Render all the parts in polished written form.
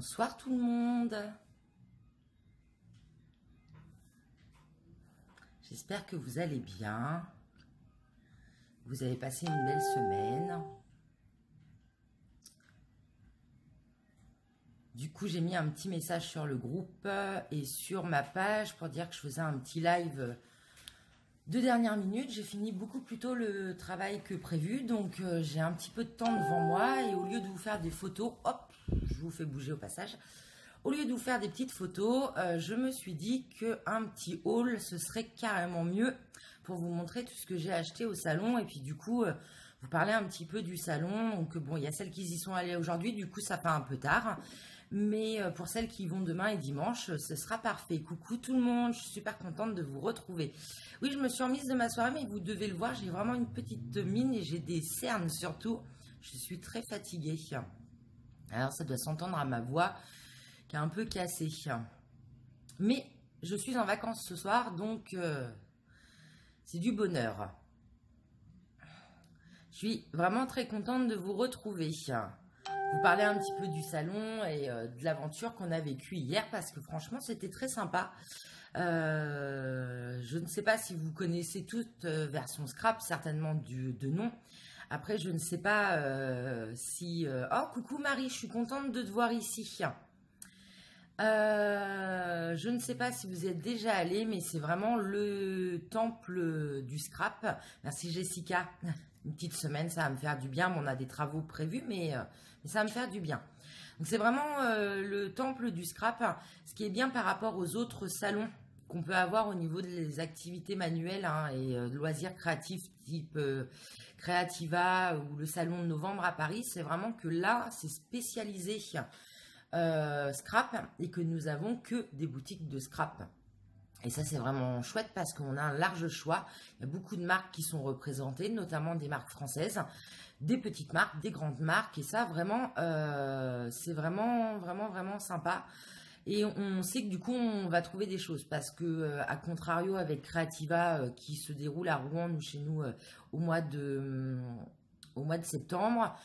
Bonsoir tout le monde. J'espère que vous allez bien. Vous avez passé une belle semaine. Du coup, j'ai mis un petit message sur le groupe et sur ma page pour dire que je faisais un petit live de dernière minute. J'ai fini beaucoup plus tôt le travail que prévu, donc j'ai un petit peu de temps devant moi et au lieu de vous faire des photos, hop, je vous fais bouger au passage. Au lieu de vous faire des petites photos, je me suis dit qu'un petit haul, ce serait carrément mieux pour vous montrer tout ce que j'ai acheté au salon. Et puis du coup, vous parler un petit peu du salon. Donc bon, il y a celles qui y sont allées aujourd'hui, du coup ça fait un peu tard. Mais pour celles qui vont demain et dimanche, ce sera parfait. Coucou tout le monde, je suis super contente de vous retrouver. Oui, je me suis remise de ma soirée, mais vous devez le voir, j'ai vraiment une petite mine et j'ai des cernes surtout. Je suis très fatiguée. Alors ça doit s'entendre à ma voix qui est un peu cassée. Mais je suis en vacances ce soir, donc c'est du bonheur. Je suis vraiment très contente de vous retrouver. Vous parler un petit peu du salon et de l'aventure qu'on a vécue hier parce que franchement c'était très sympa. Je ne sais pas si vous connaissez toute version scrap, certainement de nom. Après je ne sais pas si... Oh coucou Marie, je suis contente de te voir ici. Je ne sais pas si vous êtes déjà allé, mais c'est vraiment le temple du scrap. Merci Jessica. Une petite semaine, ça va me faire du bien. Bon, on a des travaux prévus, mais ça va me faire du bien. Donc c'est vraiment le temple du scrap. Ce qui est bien par rapport aux autres salons qu'on peut avoir au niveau des activités manuelles et de loisirs créatifs type Creativa ou le salon de novembre à Paris, c'est vraiment que là, c'est spécialisé scrap et que nous avons que des boutiques de scrap. Et ça, c'est vraiment chouette parce qu'on a un large choix. Il y a beaucoup de marques qui sont représentées, notamment des marques françaises, des petites marques, des grandes marques. Et ça, vraiment, c'est vraiment sympa. Et on sait que du coup, on va trouver des choses parce que, à contrario avec Creativa qui se déroule à Rouen, chez nous, au mois de septembre,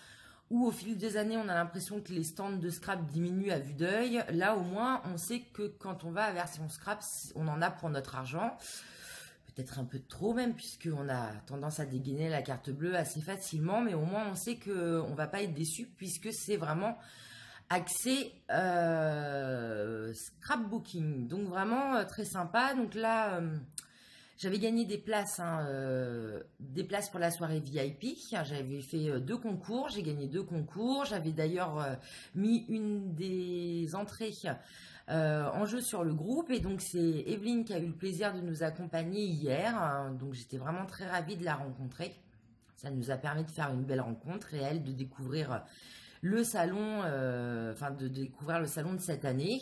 où au fil des années, on a l'impression que les stands de scrap diminuent à vue d'œil. Là, au moins, on sait que quand on va à version scrap, on en a pour notre argent. Peut-être un peu trop même, puisqu'on a tendance à dégainer la carte bleue assez facilement. Mais au moins, on sait qu'on ne va pas être déçu, puisque c'est vraiment axé scrapbooking. Donc vraiment très sympa. Donc là... j'avais gagné des places pour la soirée VIP. J'avais fait 2 concours, j'ai gagné 2 concours. J'avais d'ailleurs mis une des entrées en jeu sur le groupe. Et donc c'est Evelyne qui a eu le plaisir de nous accompagner hier. Donc j'étais vraiment très ravie de la rencontrer. Ça nous a permis de faire une belle rencontre et elle de découvrir le salon, de découvrir le salon de cette année.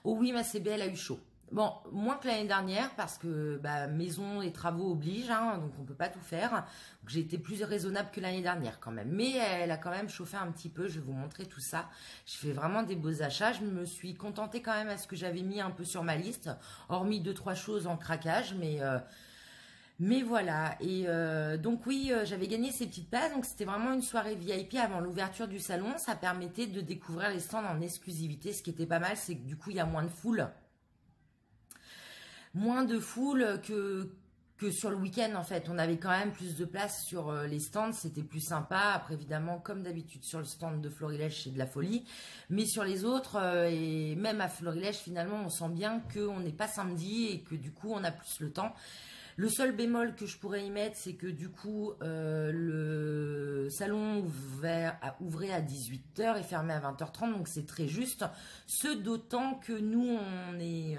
Oh oui, ma CBL a eu chaud. Bon, moins que l'année dernière parce que maison et travaux obligent, donc on peut pas tout faire. J'ai été plus raisonnable que l'année dernière quand même. Mais elle a quand même chauffé un petit peu, je vais vous montrer tout ça. Je fais vraiment des beaux achats. Je me suis contentée quand même à ce que j'avais mis un peu sur ma liste, hormis 2-3 choses en craquage, mais voilà. Et donc oui, j'avais gagné ces petites places, donc c'était vraiment une soirée VIP avant l'ouverture du salon. Ça permettait de découvrir les stands en exclusivité. Ce qui était pas mal, c'est que du coup il y a moins de foule. Moins de foule que sur le week-end en fait. On avait quand même plus de place sur les stands, c'était plus sympa. Après évidemment, comme d'habitude sur le stand de Florilège, c'est de la folie. Mais sur les autres, et même à Florilège finalement, on sent bien qu'on n'est pas samedi et que du coup on a plus le temps. Le seul bémol que je pourrais y mettre, c'est que du coup, le salon ouvrait à 18h et fermait à 20h30, donc c'est très juste. Ce d'autant que nous, on est...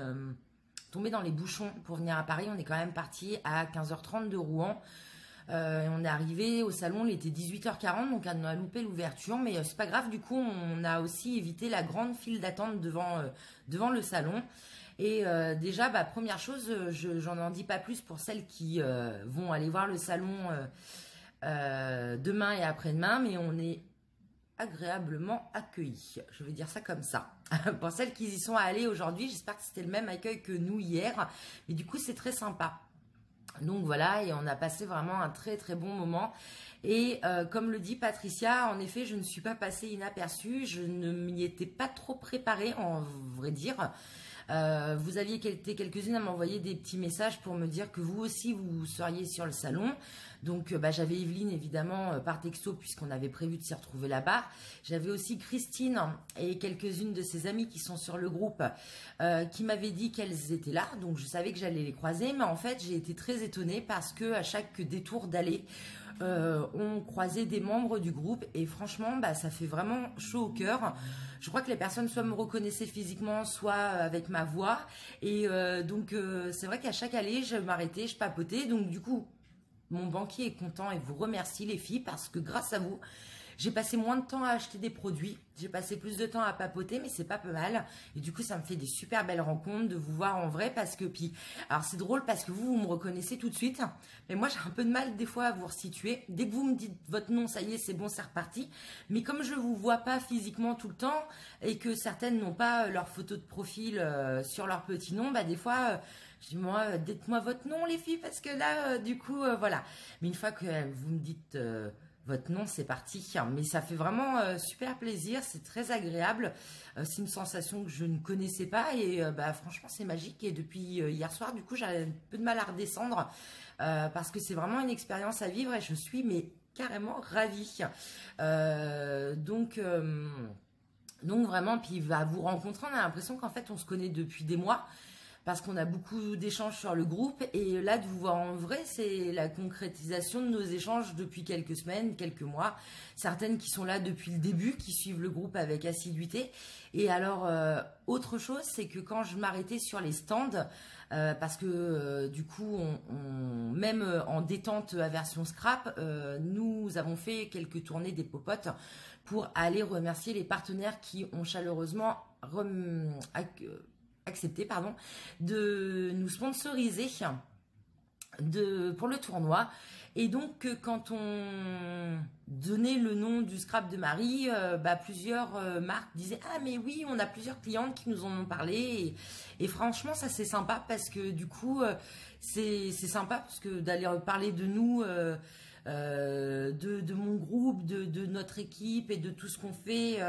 tombé dans les bouchons pour venir à Paris. On est quand même parti à 15h30 de Rouen. On est arrivé au salon, il était 18h40, donc on a loupé l'ouverture, mais c'est pas grave. Du coup, on a aussi évité la grande file d'attente devant le salon. Et déjà, première chose, j'en en dis pas plus pour celles qui vont aller voir le salon demain et après-demain, mais on est agréablement accueillis. Je vais dire ça comme ça. Pour celles qui y sont allées aujourd'hui, j'espère que c'était le même accueil que nous hier. Mais du coup, c'est très sympa. Donc voilà, et on a passé vraiment un très très bon moment. Et comme le dit Patricia, en effet, je ne suis pas passée inaperçue, je ne m'y étais pas trop préparée, en vrai dire. Vous aviez été quelques-unes à m'envoyer des petits messages pour me dire que vous aussi vous seriez sur le salon. Donc bah, j'avais Evelyne évidemment par texto puisqu'on avait prévu de s'y retrouver là-bas. J'avais aussi Christine et quelques-unes de ses amies qui sont sur le groupe qui m'avaient dit qu'elles étaient là. Donc je savais que j'allais les croiser, mais en fait j'ai été très étonnée parce que à chaque détour d'allée, on croisait des membres du groupe et franchement bah, ça fait vraiment chaud au cœur. Je crois que les personnes soit me reconnaissaient physiquement, soit avec ma voix. Et donc c'est vrai qu'à chaque allée, je m'arrêtais, je papotais. Donc du coup, mon banquier est content et vous remercie les filles parce que grâce à vous, j'ai passé moins de temps à acheter des produits, j'ai passé plus de temps à papoter, mais c'est pas peu mal. Et du coup, ça me fait des super belles rencontres de vous voir en vrai parce que puis, alors c'est drôle parce que vous me reconnaissez tout de suite, mais moi j'ai un peu de mal des fois à vous resituer. Dès que vous me dites votre nom, ça y est, c'est bon, c'est reparti. Mais comme je vous vois pas physiquement tout le temps et que certaines n'ont pas leur photo de profil sur leur petit nom, bah des fois. Je dis, moi, dites-moi votre nom, les filles, parce que là, du coup, voilà. Mais une fois que vous me dites votre nom, c'est parti. Mais ça fait vraiment super plaisir, c'est très agréable. C'est une sensation que je ne connaissais pas et bah, franchement, c'est magique. Et depuis hier soir, du coup, j'ai un peu de mal à redescendre parce que c'est vraiment une expérience à vivre et je suis mais carrément ravie. Donc vraiment, puis va vous rencontrer, on a l'impression qu'en fait, on se connaît depuis des mois parce qu'on a beaucoup d'échanges sur le groupe et là de vous voir en vrai c'est la concrétisation de nos échanges depuis quelques semaines, quelques mois, certaines qui sont là depuis le début, qui suivent le groupe avec assiduité. Et alors autre chose c'est que quand je m'arrêtais sur les stands parce que du coup même en détente à version scrap nous avons fait quelques tournées des popotes pour aller remercier les partenaires qui ont chaleureusement accepté de nous sponsoriser pour le tournoi. Et donc, quand on donnait le nom du scrap de Marie, bah, plusieurs marques disaient ah mais oui, on a plusieurs clientes qui nous en ont parlé. Et franchement, ça c'est sympa parce que du coup, c'est sympa parce que d'aller parler de nous. De mon groupe, de notre équipe et de tout ce qu'on fait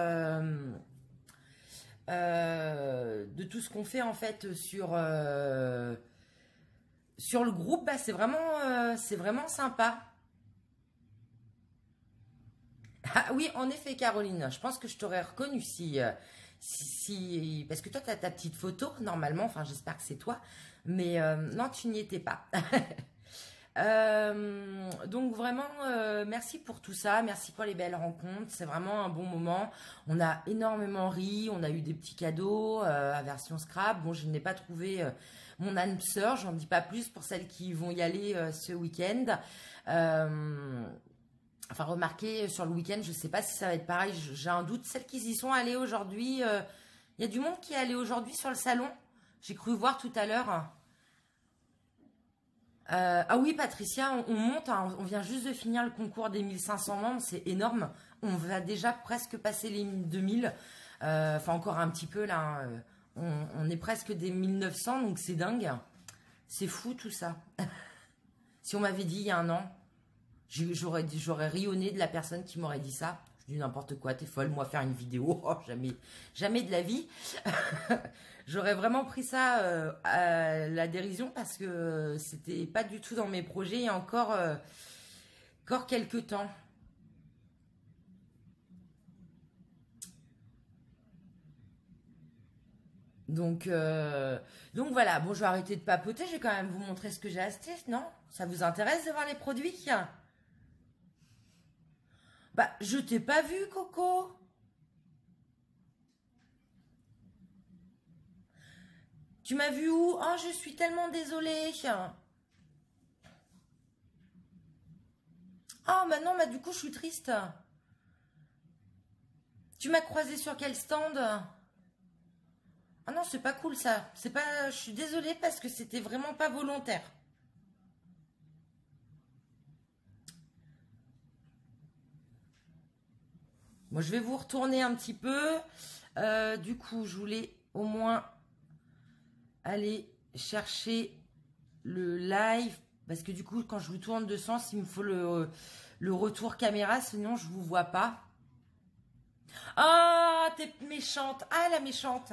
de tout ce qu'on fait en fait sur le groupe, bah, c'est vraiment sympa. Ah oui, en effet, Caroline, je pense que je t'aurais reconnu parce que toi, tu as ta petite photo, normalement, enfin, j'espère que c'est toi, mais non, tu n'y étais pas. Donc vraiment, merci pour tout ça, merci pour les belles rencontres, c'est vraiment un bon moment. On a énormément ri, on a eu des petits cadeaux à version scrap. Bon, je n'ai pas trouvé mon âme sœur, j'en dis pas plus pour celles qui vont y aller ce week-end. Enfin, remarquez sur le week-end, je sais pas si ça va être pareil, j'ai un doute. Celles qui y sont allées aujourd'hui, il y a du monde qui est allé aujourd'hui sur le salon. J'ai cru voir tout à l'heure. Ah oui, Patricia, on monte, hein, on vient juste de finir le concours des 1500 membres, c'est énorme. On va déjà presque passer les 2000, enfin encore un petit peu là. On est presque des 1900, donc c'est dingue. C'est fou tout ça. Si on m'avait dit il y a un an, j'aurais rionné de la personne qui m'aurait dit ça. Je dis n'importe quoi, t'es folle, moi faire une vidéo, oh, jamais, jamais de la vie. J'aurais vraiment pris ça à la dérision parce que c'était pas du tout dans mes projets il y a encore quelques temps. Donc, donc voilà, bon, je vais arrêter de papoter, je vais quand même vous montrer ce que j'ai acheté, non? Ça vous intéresse de voir les produits? Bah, je t'ai pas vu, Coco. Tu m'as vu où? Oh, je suis tellement désolée. Oh, bah non, bah du coup, je suis triste. Tu m'as croisé sur quel stand? Ah non, c'est pas cool ça. C'est pas. Je suis désolée parce que c'était vraiment pas volontaire. Moi, je vais vous retourner un petit peu. Du coup, je voulais au moins aller chercher le live Parce que du coup, quand je vous tourne de sens, il me faut le retour caméra, sinon je vous vois pas. Ah, t'es méchante. Ah, la méchante.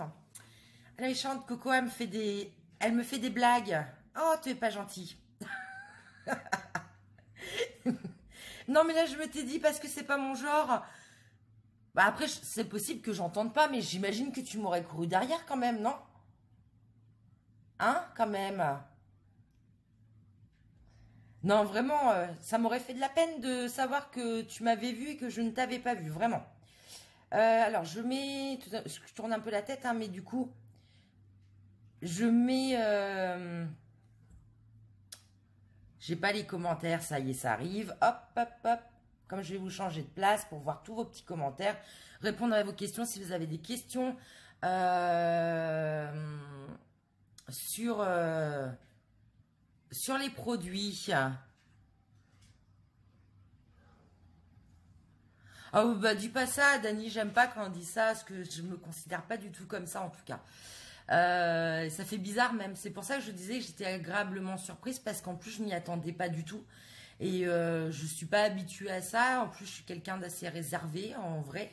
La méchante Coco, elle me fait des blagues. Oh, tu es pas gentil. Non, mais là, je me t'ai dit parce que c'est pas mon genre. Bah après, c'est possible que j'entende pas, mais j'imagine que tu m'aurais couru derrière quand même, non? Hein, quand même. Non, vraiment, ça m'aurait fait de la peine de savoir que tu m'avais vu et que je ne t'avais pas vu, vraiment. Alors, je tourne un peu la tête, hein, mais du coup, je mets... j'ai pas les commentaires, ça y est, ça arrive. Hop, hop, hop. Comme je vais vous changer de place pour voir tous vos petits commentaires, répondre à vos questions si vous avez des questions sur, sur les produits. Ah bah dis pas ça, Dani, j'aime pas quand on dit ça, parce que je me considère pas du tout comme ça en tout cas. Ça fait bizarre même, c'est pour ça que je disais que j'étais agréablement surprise parce qu'en plus je m'y attendais pas du tout. Et je suis pas habituée à ça, en plus je suis quelqu'un d'assez réservé en vrai.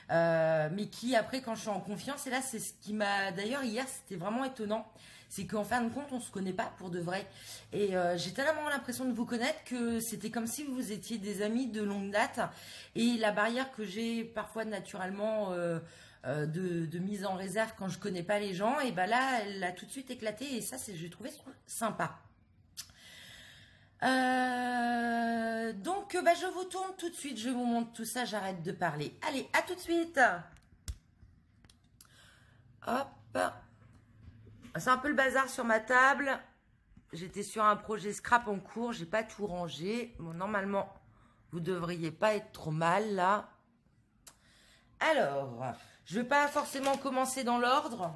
Mais qui après quand je suis en confiance, et là c'est ce qui m'a... D'ailleurs hier c'était vraiment étonnant, c'est qu'en fin de compte on se connaît pas pour de vrai. Et j'ai tellement l'impression de vous connaître que c'était comme si vous étiez des amis de longue date. Et la barrière que j'ai parfois naturellement de mise en réserve quand je connais pas les gens, et ben là elle a tout de suite éclaté et ça c'est j'ai trouvé sympa. Donc bah, je vous tourne tout de suite, je vous montre tout ça, j'arrête de parler. Allez, à tout de suite. Hop. C'est un peu le bazar sur ma table. J'étais sur un projet scrap en cours, j'ai pas tout rangé. Bon, normalement, vous devriez pas être trop mal là. Alors, je vais pas forcément commencer dans l'ordre.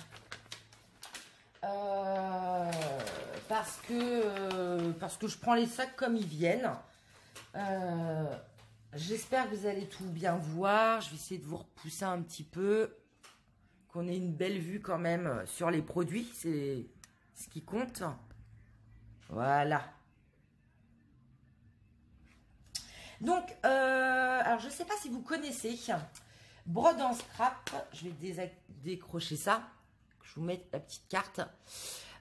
Parce que je prends les sacs comme ils viennent. J'espère que vous allez tout bien voir. Je vais essayer de vous repousser un petit peu. Qu'on ait une belle vue quand même sur les produits. C'est ce qui compte. Voilà. Donc, alors je ne sais pas si vous connaissez Brode en Scrap. Je vais décrocher ça. Je vous mets la petite carte.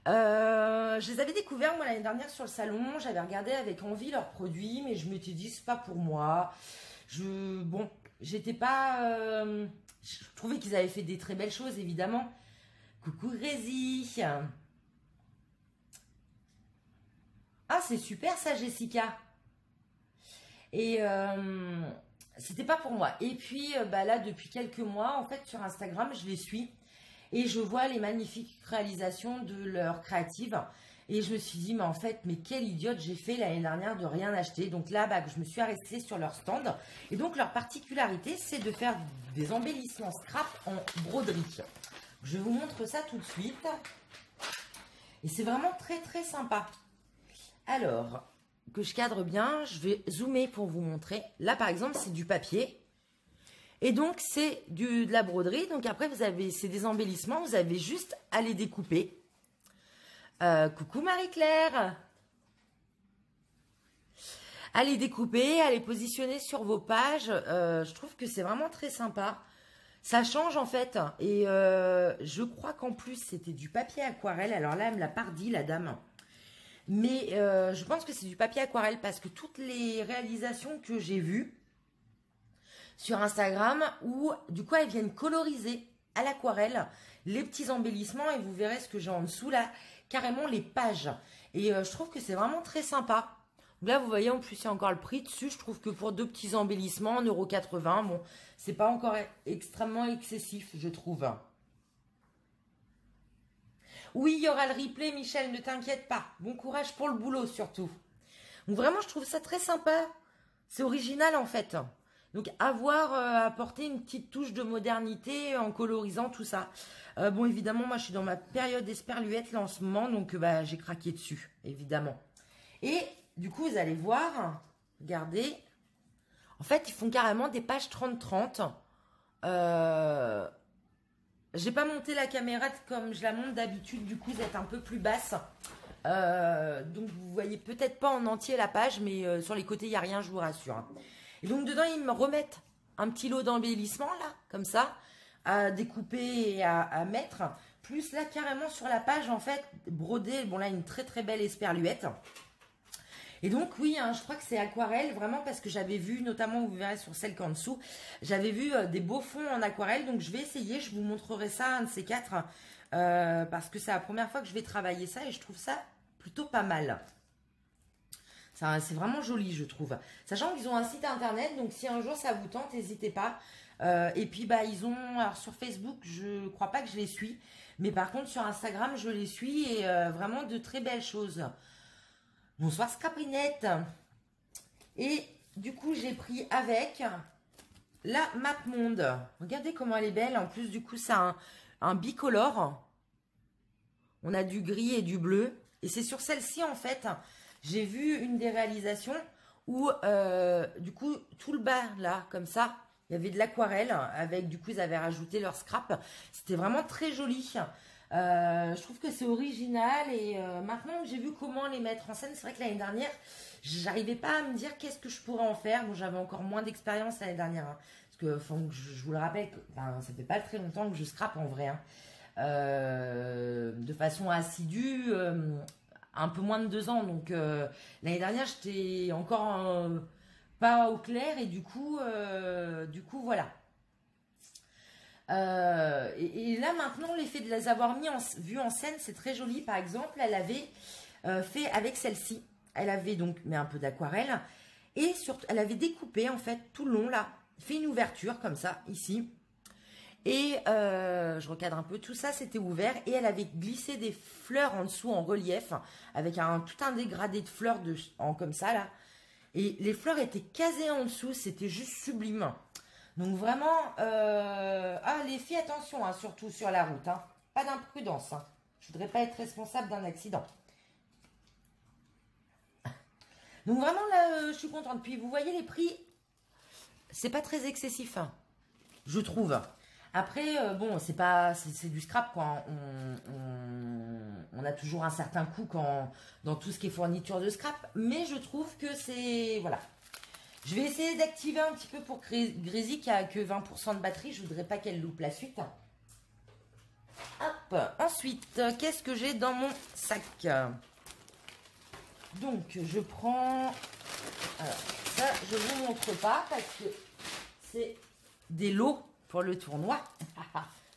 Je les avais découverts moi l'année dernière sur le salon. J'avais regardé avec envie leurs produits, mais je m'étais dit c'est pas pour moi. Bon, j'étais pas. Je trouvais qu'ils avaient fait des très belles choses évidemment. Coucou Grézy. Ah c'est super ça Jessica. Et c'était pas pour moi. Et puis bah là depuis quelques mois en fait sur Instagram je les suis. Et je vois les magnifiques réalisations de leurs créatives. Et je me suis dit, mais en fait, mais quelle idiote j'ai fait l'année dernière de rien acheter. Donc là, bah, je me suis arrêtée sur leur stand. Et donc, leur particularité, c'est de faire des embellissements scrap en broderie. Je vous montre ça tout de suite. Et c'est vraiment très, très sympa. Alors, que je cadre bien, je vais zoomer pour vous montrer. Là, par exemple, c'est du papier. Et donc, c'est de la broderie. Donc, après, c'est des embellissements. Vous avez juste à les découper. Coucou Marie-Claire. À les découper, à les positionner sur vos pages. Je trouve que c'est vraiment très sympa. Ça change en fait. Et je crois qu'en plus, c'était du papier aquarelle. Alors là, elle me l'a pas redit, la dame. Mais je pense que c'est du papier aquarelle parce que toutes les réalisations que j'ai vues sur Instagram où du coup elles viennent coloriser à l'aquarelle les petits embellissements et vous verrez ce que j'ai en dessous là, carrément les pages. Et je trouve que c'est vraiment très sympa. Donc là vous voyez en plus il y a encore le prix dessus, je trouve que pour deux petits embellissements 1,80 €, bon c'est pas encore extrêmement excessif je trouve. Oui il y aura le replay Michel, ne t'inquiète pas, bon courage pour le boulot surtout. Donc vraiment je trouve ça très sympa, c'est original en fait. Donc, avoir apporté une petite touche de modernité en colorisant tout ça. Bon, évidemment, moi, je suis dans ma période d'esperluette là en ce moment, donc bah, j'ai craqué dessus, évidemment. Et du coup, vous allez voir, regardez, en fait, ils font carrément des pages 30-30. J'ai pas monté la caméra comme je la monte d'habitude, du coup, vous êtes un peu plus basse. Donc vous voyez peut-être pas en entier la page, mais sur les côtés il n'y a rien, je vous rassure, hein. Et donc dedans ils me remettent un petit lot d'embellissement là, comme ça, à découper et à mettre. Plus là carrément sur la page en fait brodé, bon là une très très belle esperluette. Et donc oui, hein, je crois que c'est aquarelle, vraiment parce que j'avais vu, notamment vous verrez sur celle qu'en dessous, j'avais vu des beaux fonds en aquarelle, donc je vais essayer, je vous montrerai ça, un de ces quatre, parce que c'est la première fois que je vais travailler ça et je trouve ça plutôt pas mal. C'est vraiment joli, je trouve. Sachant qu'ils ont un site internet, donc si un jour ça vous tente, n'hésitez pas. Et puis bah ils ont, alors sur Facebook, je crois pas que je les suis, mais par contre sur Instagram, je les suis et vraiment de très belles choses. Bonsoir Scrapinette. Et du coup, j'ai pris avec la MapMonde. Regardez comment elle est belle. En plus, du coup, c'est un bicolore. On a du gris et du bleu. Et c'est sur celle-ci, en fait, j'ai vu une des réalisations où, du coup, tout le bas, là, comme ça, il y avait de l'aquarelle. Avec, du coup, ils avaient rajouté leur scrap. C'était vraiment très joli. Je trouve que c'est original et maintenant que j'ai vu comment les mettre en scène, c'est vrai que l'année dernière, j'arrivais pas à me dire qu'est-ce que je pourrais en faire. Bon, j'avais encore moins d'expérience l'année dernière, hein, parce que je vous le rappelle, ça fait pas très longtemps que je scrape en vrai, hein. De façon assidue, un peu moins de 2 ans. Donc l'année dernière, j'étais encore pas au clair et du coup voilà. Et là maintenant l'effet de les avoir vu en scène, c'est très joli. Par exemple, elle avait fait avec celle-ci, elle avait donc mis un peu d'aquarelle et surtout elle avait découpé en fait tout le long là, fait une ouverture comme ça ici et je recadre un peu, tout ça c'était ouvert et elle avait glissé des fleurs en dessous en relief avec tout un dégradé de fleurs comme ça là, et les fleurs étaient casées en dessous, c'était juste sublime. Donc vraiment, les filles, attention, hein, surtout sur la route, hein. Pas d'imprudence, hein. Je voudrais pas être responsable d'un accident. Donc vraiment là, je suis contente. Puis vous voyez les prix, c'est pas très excessif, hein, je trouve. Après, bon, c'est du scrap quoi. On a toujours un certain coût dans tout ce qui est fourniture de scrap, mais je trouve que c'est, voilà. Je vais essayer d'activer un petit peu pour Grézy qui a que 20% de batterie. Je voudrais pas qu'elle loupe la suite. Hop. Ensuite, qu'est-ce que j'ai dans mon sac? Donc, je prends... Alors, ça, je vous montre pas parce que c'est des lots pour le tournoi.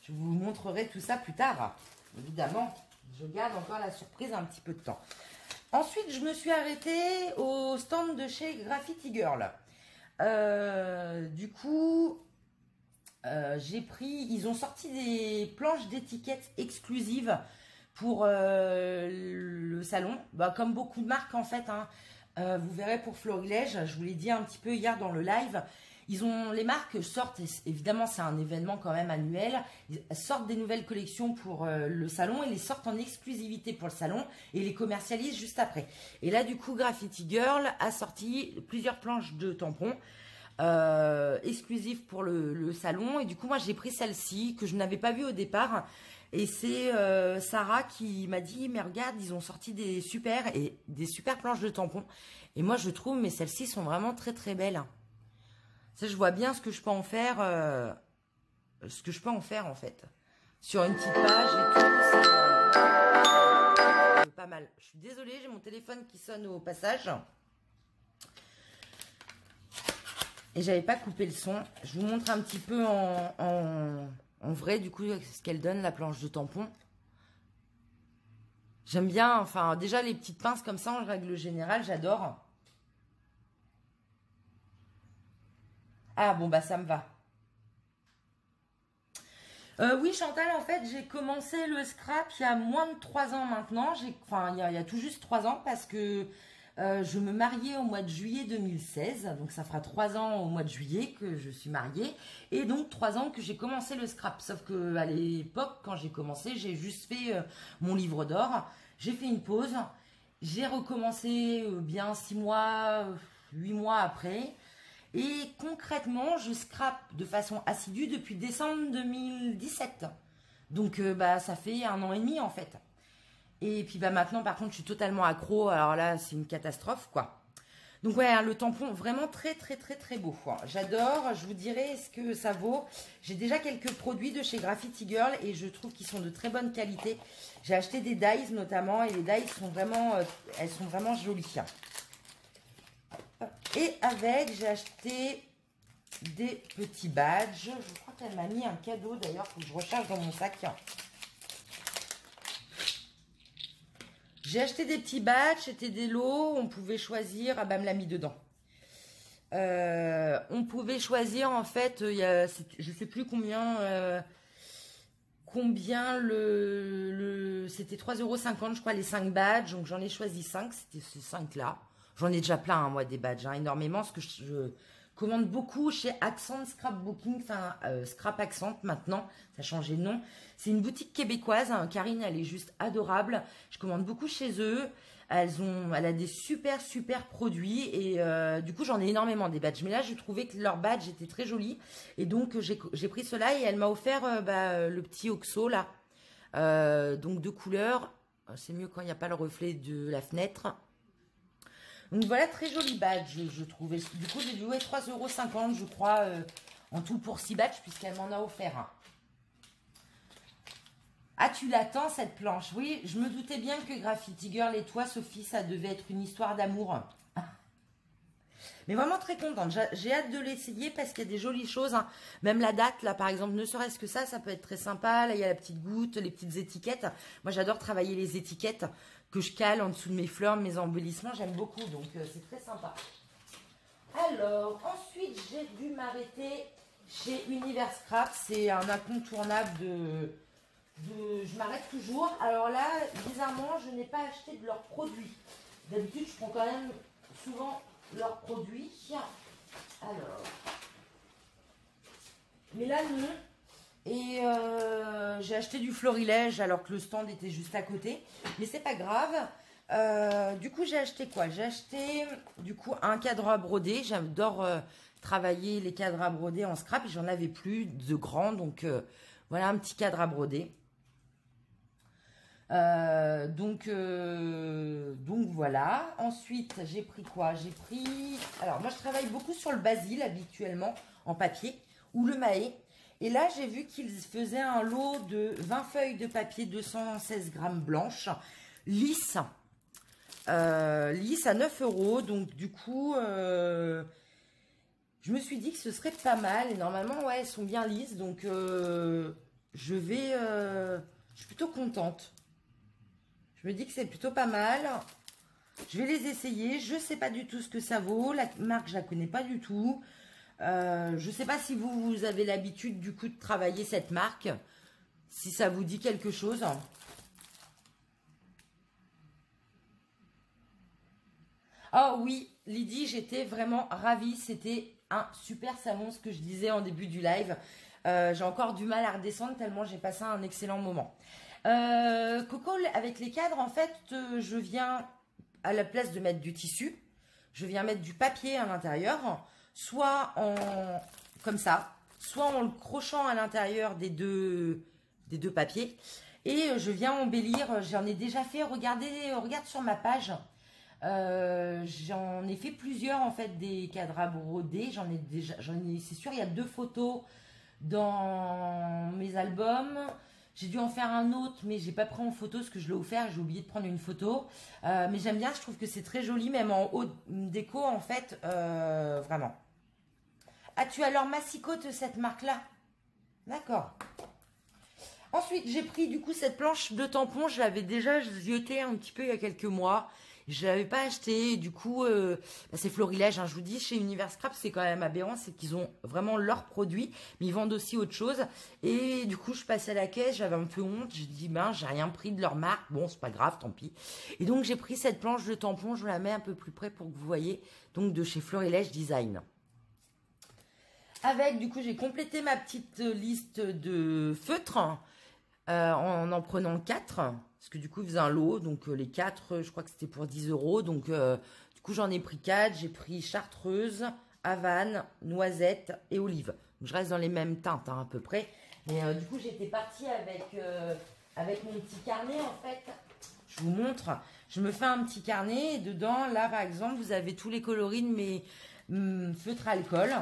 Je vous montrerai tout ça plus tard. Évidemment, je garde encore la surprise un petit peu de temps. Ensuite, je me suis arrêtée au stand de chez Graffiti Girl. Du coup, ils ont sorti des planches d'étiquettes exclusives pour le salon. Bah, comme beaucoup de marques en fait, hein. Vous verrez pour Florilège, je vous l'ai dit un petit peu hier dans le live. Les marques sortent, évidemment c'est un événement quand même annuel, ils sortent des nouvelles collections pour le salon et les sortent en exclusivité pour le salon et les commercialisent juste après. Et là du coup Graffiti Girl a sorti plusieurs planches de tampons exclusives pour le salon et du coup moi j'ai pris celle-ci que je n'avais pas vue au départ et c'est Sarah qui m'a dit mais regarde ils ont sorti des super planches de tampons et moi je trouve mais celles-ci sont vraiment très très belles. Ça, je vois bien ce que je peux en faire, en fait. Sur une petite page et tout, c'est pas mal. Je suis désolée, j'ai mon téléphone qui sonne au passage. Et j'avais pas coupé le son. Je vous montre un petit peu en vrai, du coup, ce qu'elle donne, la planche de tampon. J'aime bien, enfin, déjà les petites pinces comme ça, en règle générale, j'adore. Ah bon, bah ça me va. Oui, Chantal, en fait, j'ai commencé le scrap il y a moins de 3 ans maintenant. Enfin, il y a tout juste 3 ans parce que je me mariais au mois de juillet 2016. Donc, ça fera 3 ans au mois de juillet que je suis mariée. Et donc, 3 ans que j'ai commencé le scrap. Sauf que à l'époque, quand j'ai commencé, j'ai juste fait mon livre d'or. J'ai fait une pause. J'ai recommencé bien 6 mois, 8 mois après. Et concrètement, je scrape de façon assidue depuis décembre 2017. Donc, bah, ça fait 1 an et demi en fait. Et puis bah maintenant, par contre, je suis totalement accro. Alors là, c'est une catastrophe, quoi. Donc ouais, hein, le tampon, vraiment très très très très beau. J'adore, je vous dirai ce que ça vaut. J'ai déjà quelques produits de chez Graffiti Girl et je trouve qu'ils sont de très bonne qualité. J'ai acheté des dies notamment et les dies sont vraiment, elles sont vraiment jolies. Et avec, j'ai acheté des petits badges. Je crois qu'elle m'a mis un cadeau d'ailleurs, faut que je recherche dans mon sac. J'ai acheté des petits badges, c'était des lots, on pouvait choisir, ah bah elle me l'a mis dedans. On pouvait choisir en fait, je sais plus combien c'était 3,50 € je crois les 5 badges, donc j'en ai choisi 5, c'était ces 5 là. J'en ai déjà plein, hein, moi, des badges, hein, énormément, parce que je commande beaucoup chez Accent Scrapbooking, enfin Scrap Accent maintenant, ça a changé de nom. C'est une boutique québécoise, hein, Karine, elle est juste adorable. Je commande beaucoup chez eux. Elle a des super super produits et du coup j'en ai énormément des badges. Mais là je trouvais que leur badge était très joli et donc j'ai pris cela et elle m'a offert le petit Oxo là. Donc de couleur, c'est mieux quand il n'y a pas le reflet de la fenêtre. Donc voilà, très joli badge, je trouvais. Du coup, j'ai loué 3,50 € je crois, en tout pour 6 badges, puisqu'elle m'en a offert un. Ah, tu l'attends, cette planche? Oui, je me doutais bien que Graffiti Girl et toi, Sophie, ça devait être une histoire d'amour. Mais vraiment très contente. J'ai hâte de l'essayer parce qu'il y a des jolies choses, hein. Même la date, là, par exemple, ne serait-ce que ça peut être très sympa. Là, il y a la petite goutte, les petites étiquettes. Moi, j'adore travailler les étiquettes que je cale en dessous de mes fleurs, mes embellissements. J'aime beaucoup, donc c'est très sympa. Alors, ensuite, j'ai dû m'arrêter chez Univers Scrap. C'est un incontournable je m'arrête toujours. Alors là, bizarrement, je n'ai pas acheté de leurs produits. D'habitude, je prends quand même souvent leurs produits. Alors, mais là, non. Et j'ai acheté du florilège alors que le stand était juste à côté. Mais c'est pas grave. Du coup, j'ai acheté quoi? J'ai acheté du coup un cadre à broder. J'adore travailler les cadres à broder en scrap. J'en avais plus de grands. Donc voilà un petit cadre à broder. Donc voilà. Ensuite, j'ai pris quoi? J'ai pris... Alors, moi, je travaille beaucoup sur le basil habituellement en papier ou le mahé. Et là, j'ai vu qu'ils faisaient un lot de 20 feuilles de papier 216 grammes blanches, lisses. Lisses à 9 €. Donc, du coup, je me suis dit que ce serait pas mal. Et normalement, ouais, elles sont bien lisses. Donc, je suis plutôt contente. Je me dis que c'est plutôt pas mal. Je vais les essayer. Je ne sais pas du tout ce que ça vaut. La marque, je la connais pas du tout. Je ne sais pas si vous avez l'habitude du coup de travailler cette marque. Si ça vous dit quelque chose. Oh oui, Lydie, j'étais vraiment ravie. C'était un super salon, ce que je disais en début du live. J'ai encore du mal à redescendre tellement j'ai passé un excellent moment. Coco, avec les cadres, en fait, je viens, à la place de mettre du tissu, je viens mettre du papier à l'intérieur, soit comme ça, soit en le crochant à l'intérieur des deux papiers. Et je viens embellir, j'en ai déjà fait, regarde sur ma page. J'en ai fait plusieurs en fait des cadres à broder. C'est sûr, il y a 2 photos dans mes albums. J'ai dû en faire un autre, mais j'ai pas pris en photo parce que je l'ai offert. J'ai oublié de prendre une photo. Mais j'aime bien, je trouve que c'est très joli, même en haut déco en fait, vraiment. Ah, tu as alors massicote cette marque-là? D'accord. Ensuite, j'ai pris du coup cette planche de tampon. Je l'avais déjà zioté un petit peu il y a quelques mois. Je l'avais pas acheté. Du coup, c'est Florilège. Hein, je vous dis, chez Univers Scrap, c'est quand même aberrant. C'est qu'ils ont vraiment leurs produits, mais ils vendent aussi autre chose. Et du coup, je passais à la caisse. J'avais un peu honte. J'ai dit, ben, j'ai rien pris de leur marque. Bon, c'est pas grave, tant pis. Et donc, j'ai pris cette planche de tampon. Je vous la mets un peu plus près pour que vous voyez. Donc, de chez Florilège Design. Avec, du coup, j'ai complété ma petite liste de feutres en prenant 4. Parce que du coup, ils faisaient un lot. Donc, les 4, je crois que c'était pour 10 €. Donc, du coup, j'en ai pris 4. J'ai pris chartreuse, havane, noisette et olive. Donc, je reste dans les mêmes teintes, hein, à peu près. Mais du coup, j'étais partie avec mon petit carnet, en fait. Je vous montre. Je me fais un petit carnet et dedans, là par exemple, vous avez tous les coloris de mes feutres alcool.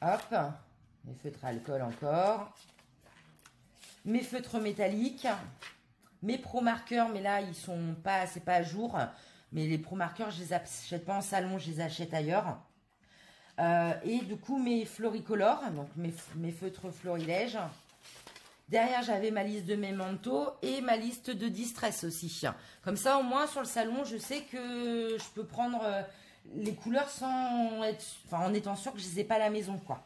Hop, mes feutres alcool encore. Mes feutres métalliques. Mes pro marqueurs, mais là ils sont pas, c'est pas à jour. Mais les pro marqueurs, je les achète pas en salon, je les achète ailleurs. Et du coup mes floricolores, donc mes feutres florilèges. Derrière, j'avais ma liste de Memento et ma liste de distress aussi. Comme ça, au moins, sur le salon, je sais que je peux prendre les couleurs sans être... Enfin, en étant sûr que je ne les ai pas à la maison, quoi.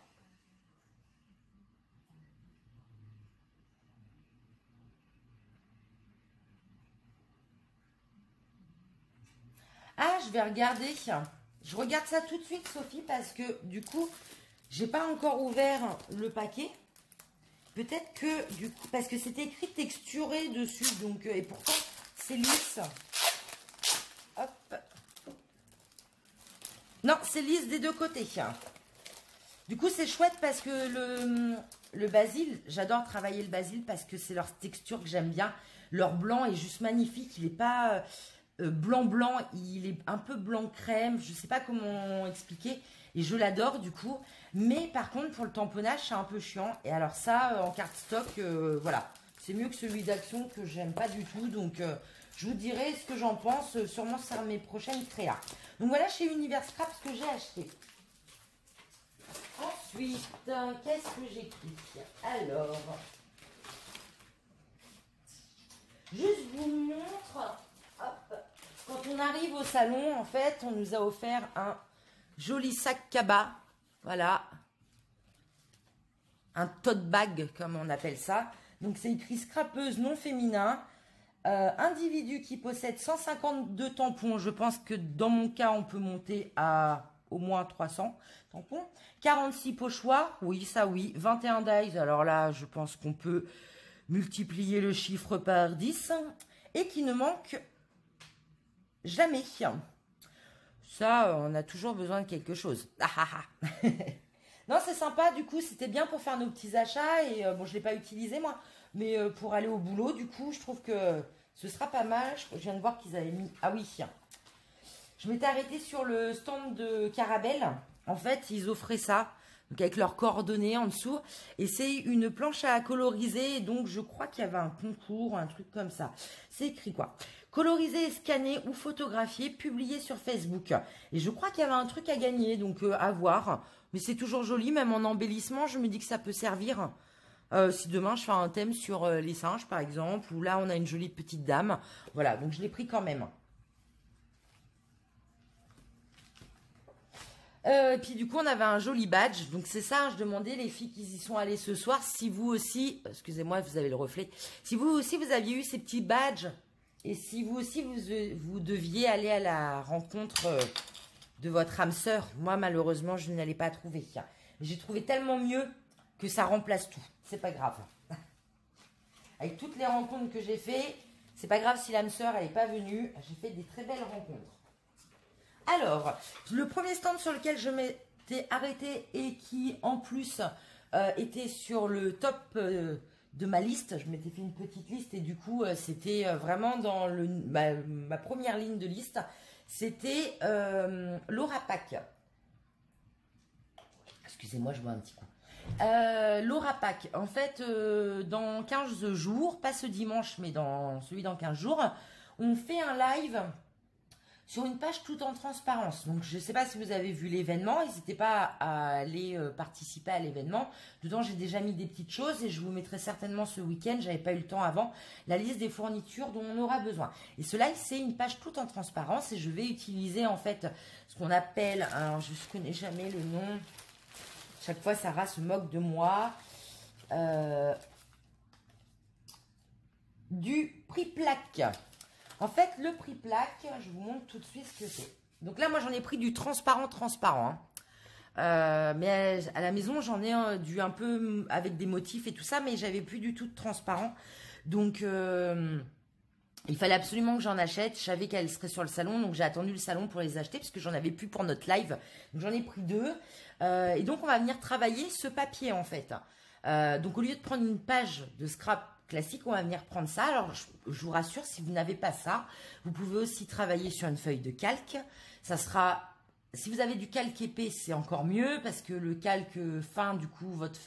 Ah, je vais regarder. Je regarde ça tout de suite, Sophie, parce que, du coup, j'ai pas encore ouvert le paquet. Peut-être que, du coup, parce que c'était écrit texturé dessus, donc, et pourtant, c'est lisse. Hop. Non, c'est lisse des deux côtés. Du coup, c'est chouette parce que le basil, j'adore travailler le basil parce que c'est leur texture que j'aime bien. Leur blanc est juste magnifique. Il n'est pas blanc, il est un peu blanc crème. Je ne sais pas comment expliquer. Et je l'adore du coup. Mais par contre, pour le tamponnage, c'est un peu chiant. Et alors ça, en cardstock, voilà. C'est mieux que celui d'Action que j'aime pas du tout. Donc, je vous dirai ce que j'en pense. Sûrement sur mes prochaines créas. Donc voilà chez Univers Scrap ce que j'ai acheté. Ensuite, qu'est-ce que j'ai pris? Alors, juste vous montre. Hop, quand on arrive au salon, en fait, on nous a offert un joli sac cabas. Voilà. Un tote bag, comme on appelle ça. Donc, c'est écrit scrapeuse non féminin. Individu qui possède 152 tampons. Je pense que dans mon cas, on peut monter à au moins 300 tampons. 46 pochoirs. Oui, ça oui. 21 dies. Alors là, je pense qu'on peut multiplier le chiffre par 10. Et qui ne manque jamais. Ça, on a toujours besoin de quelque chose. Ah, ah, ah. Non, c'est sympa. Du coup, c'était bien pour faire nos petits achats. Et bon, je ne l'ai pas utilisé, moi. Mais pour aller au boulot, du coup, je trouve que ce sera pas mal. Je viens de voir qu'ils avaient mis... Ah oui, je m'étais arrêtée sur le stand de Carabel. En fait, ils offraient ça. Donc, avec leurs coordonnées en dessous. Et c'est une planche à coloriser. Et donc, je crois qu'il y avait un concours, un truc comme ça. C'est écrit quoi? Coloriser, scanner ou photographier, publier sur Facebook. Et je crois qu'il y avait un truc à gagner. Donc, à voir. Mais c'est toujours joli. Même en embellissement, je me dis que ça peut servir. Si demain je fais un thème sur les singes par exemple, ou là on a une jolie petite dame, voilà, donc je l'ai pris quand même. Et puis du coup on avait un joli badge, donc c'est ça, je demandais les filles qui y sont allées ce soir, si vous aussi, excusez-moi vous avez le reflet, si vous aussi vous aviez eu ces petits badges, et si vous aussi vous deviez aller à la rencontre de votre âme sœur. Moi malheureusement je n'allais pas trouver. J'ai trouvé tellement mieux que ça remplace tout. C'est pas grave. Avec toutes les rencontres que j'ai fait, c'est pas grave si l'âme sœur elle n'est pas venue. J'ai fait des très belles rencontres. Alors, le premier stand sur lequel je m'étais arrêtée et qui en plus était sur le top de ma liste, je m'étais fait une petite liste et du coup c'était vraiment dans ma première ligne de liste, c'était Laura Pack. Excusez-moi, je bois un petit coup. Laura Pack, en fait, dans 15 jours, pas ce dimanche, mais dans celui dans 15 jours, on fait un live sur une page tout en transparence. Donc, je ne sais pas si vous avez vu l'événement, n'hésitez pas à aller participer à l'événement. Dedans, j'ai déjà mis des petites choses et je vous mettrai certainement ce week-end, j'avais pas eu le temps avant, la liste des fournitures dont on aura besoin. Et ce live, c'est une page tout en transparence et je vais utiliser en fait ce qu'on appelle, alors je ne connais jamais le nom. Chaque fois, Sarah se moque de moi. Du prix plaque. En fait, le prix plaque, je vous montre tout de suite ce que c'est. Donc là, moi, j'en ai pris du transparent. Mais à la maison, j'en ai du un peu avec des motifs et tout ça, mais j'avais plus du tout de transparent. Donc, il fallait absolument que j'en achète. Je savais qu'elle serait sur le salon, donc j'ai attendu le salon pour les acheter, parce que j'en avais plus pour notre live. Donc j'en ai pris 2. Et donc on va venir travailler ce papier en fait. Donc au lieu de prendre une page de scrap classique, on va venir prendre ça. Alors, je vous rassure, si vous n'avez pas ça, vous pouvez aussi travailler sur une feuille de calque. Ça sera, si vous avez du calque épais, c'est encore mieux parce que le calque fin, du coup, votre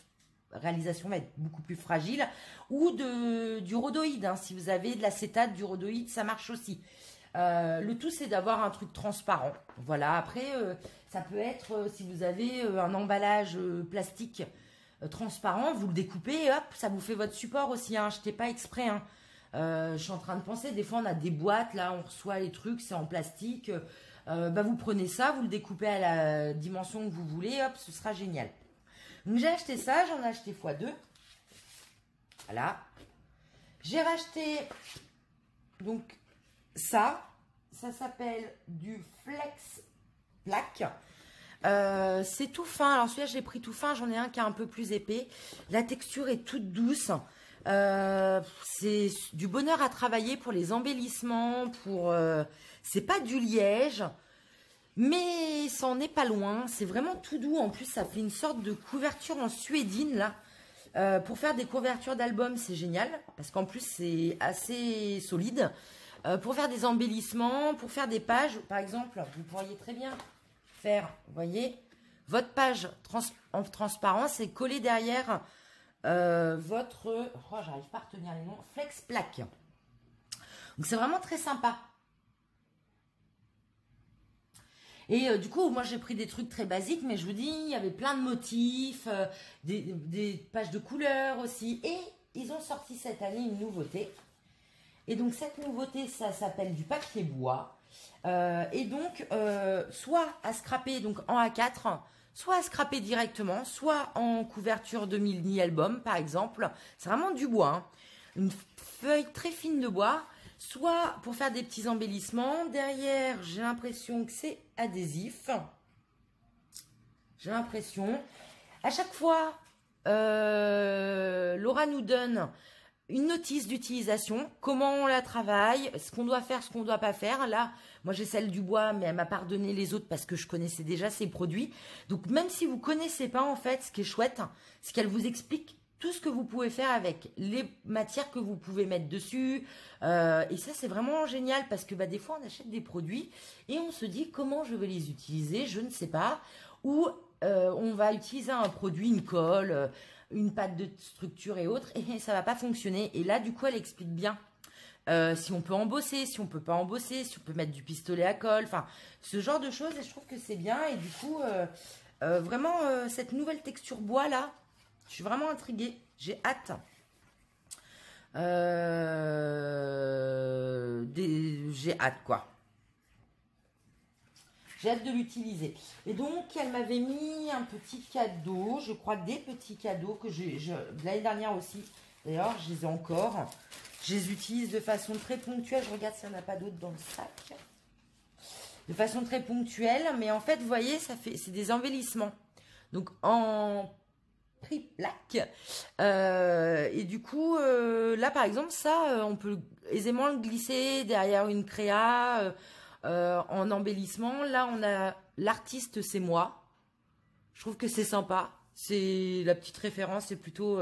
réalisation va être beaucoup plus fragile. Ou du rhodoïde, hein. Si vous avez de l'acétate, du rhodoïde, ça marche aussi. Le tout, c'est d'avoir un truc transparent. Voilà, après, ça peut être, si vous avez un emballage plastique transparent, vous le découpez et hop, ça vous fait votre support aussi. Hein. Jetez pas exprès. Hein. Je suis en train de penser, des fois, on a des boîtes, là, on reçoit les trucs, c'est en plastique. Vous prenez ça, vous le découpez à la dimension que vous voulez, hop, ce sera génial. Donc, j'ai acheté ça, j'en ai acheté x2. Voilà. J'ai racheté, donc, ça s'appelle du Flex Plaque. C'est tout fin. Alors celui-là, j'ai pris tout fin. J'en ai un qui est un peu plus épais. La texture est toute douce. C'est du bonheur à travailler pour les embellissements. C'est pas du liège, mais ça en est pas loin. C'est vraiment tout doux. En plus, ça fait une sorte de couverture en suédine là. Pour faire des couvertures d'albums, c'est génial parce qu'en plus c'est assez solide. Pour faire des embellissements, pour faire des pages, par exemple, vous pourriez très bien faire, vous voyez, votre page en transparence et coller derrière votre, oh, j'arrive pas à retenir les noms, Flex Plaque. Donc c'est vraiment très sympa. Et du coup, moi j'ai pris des trucs très basiques, mais je vous dis, il y avait plein de motifs, des pages de couleurs aussi. Et ils ont sorti cette année une nouveauté. Et donc cette nouveauté, ça s'appelle du papier bois. Et donc, soit à scraper donc en A4, soit à scraper directement, soit en couverture de mini-album par exemple. C'est vraiment du bois, hein. Une feuille très fine de bois, soit pour faire des petits embellissements. Derrière, j'ai l'impression que c'est adhésif. J'ai l'impression. À chaque fois, Laura nous donne une notice d'utilisation, comment on la travaille, ce qu'on doit faire, ce qu'on ne doit pas faire. Là, moi j'ai celle du bois, mais elle m'a pardonné les autres parce que je connaissais déjà ses produits. Donc même si vous ne connaissez pas, en fait, ce qui est chouette, c'est qu'elle vous explique tout ce que vous pouvez faire avec les matières que vous pouvez mettre dessus. Et ça, c'est vraiment génial parce que des fois, on achète des produits et on se dit comment je vais les utiliser, je ne sais pas. Ou on va utiliser un produit, une colle, une pâte de structure et autres, et ça va pas fonctionner. Et là, du coup, elle explique bien si on peut embosser, si on peut pas embosser, si on peut mettre du pistolet à colle, enfin, ce genre de choses. Et je trouve que c'est bien. Et du coup, vraiment, cette nouvelle texture bois là, je suis vraiment intriguée. J'ai hâte. J'ai hâte, quoi. J'ai hâte de l'utiliser. Et donc, elle m'avait mis un petit cadeau. Je crois des petits cadeaux que l'année dernière aussi. D'ailleurs, je les ai encore. Je les utilise de façon très ponctuelle. Je regarde s'il n'y en a pas d'autres dans le sac. De façon très ponctuelle. Mais en fait, vous voyez, c'est des embellissements. Donc, en prix-plaque. Et du coup, là, par exemple, ça, on peut aisément le glisser derrière une créa. En embellissement, là on a l'artiste, c'est moi. Je trouve que c'est sympa. C'est la petite référence, c'est plutôt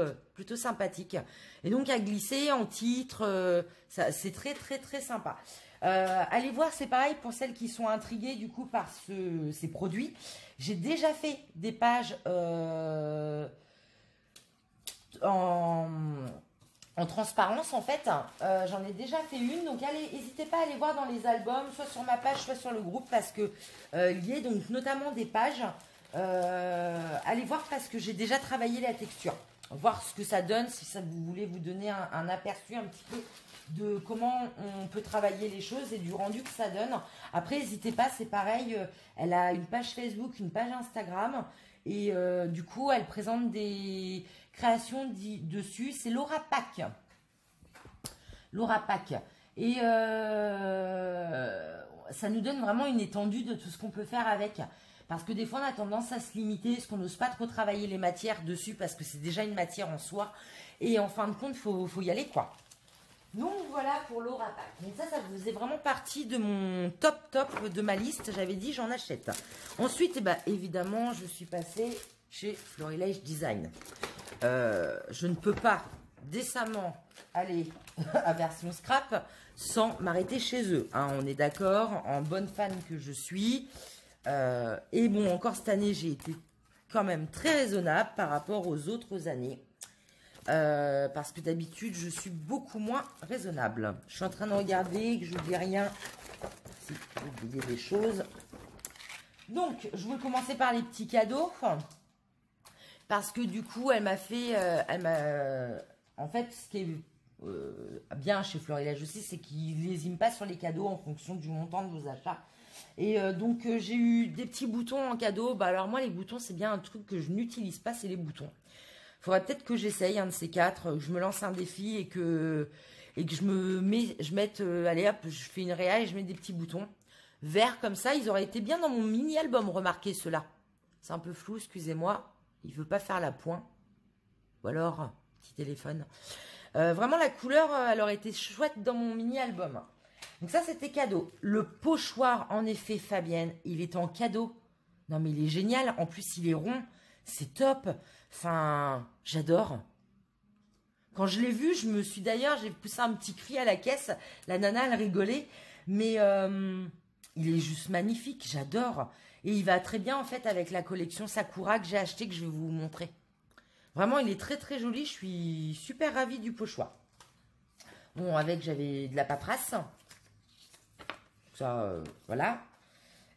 sympathique. Et donc à glisser en titre, c'est très très très sympa. Allez voir, c'est pareil pour celles qui sont intriguées du coup par ces produits. J'ai déjà fait des pages en transparence en fait. J'en ai déjà fait une, donc n'hésitez pas à aller voir dans les albums, soit sur ma page, soit sur le groupe, parce que il y a donc notamment des pages. Allez voir parce que j'ai déjà travaillé la texture, voir ce que ça donne, si ça vous voulez vous donner un aperçu un petit peu de comment on peut travailler les choses et du rendu que ça donne. Après, n'hésitez pas, c'est pareil, elle a une page Facebook, une page Instagram, et du coup, elle présente des créations dessus. C'est Laura Pack. Laura Pack. Et ça nous donne vraiment une étendue de tout ce qu'on peut faire avec. Parce que des fois, on a tendance à se limiter, parce qu'on n'ose pas trop travailler les matières dessus, parce que c'est déjà une matière en soi. Et en fin de compte, faut y aller, quoi. Donc voilà pour Laura Pack. Donc ça faisait vraiment partie de mon top de ma liste. J'avais dit j'en achète. Ensuite, évidemment, je suis passée chez Florilège Design. Je ne peux pas décemment aller à version scrap sans m'arrêter chez eux. Hein, on est d'accord, en bonne fan que je suis. Et bon, encore cette année, j'ai été quand même très raisonnable par rapport aux autres années. Parce que d'habitude, je suis beaucoup moins raisonnable. Je suis en train de regarder, que je n'oublie rien. Si j'ai oublié des choses. Donc, je vais commencer par les petits cadeaux. Parce que du coup, elle m'a fait... en fait, ce qui est bien chez Florilège aussi, c'est qu'ils ne lésinent pas sur les cadeaux en fonction du montant de vos achats. Et donc, j'ai eu des petits boutons en cadeau. Bah, alors moi, les boutons, c'est bien un truc que je n'utilise pas, c'est les boutons. Il faudrait peut-être que j'essaye un de ces quatre, que je me lance un défi et que je mette, allez hop, je fais une réa et je mets des petits boutons verts comme ça. Ils auraient été bien dans mon mini-album, remarquez ceux-là. C'est un peu flou, excusez-moi. Il ne veut pas faire la pointe. Ou alors, petit téléphone. Vraiment, la couleur, elle aurait été chouette dans mon mini-album. Donc ça, c'était cadeau. Le pochoir, en effet, Fabienne, il est en cadeau. Non, mais il est génial. En plus, il est rond. C'est top. Enfin, j'adore. Quand je l'ai vu, je me suis d'ailleurs, j'ai poussé un petit cri à la caisse. La nana, elle rigolait. Mais il est juste magnifique. J'adore. Et il va très bien, en fait, avec la collection Sakura que j'ai acheté, que je vais vous montrer. Vraiment, il est très, très joli. Je suis super ravie du pochoir. Bon, avec, j'avais de la paperasse. Ça, voilà.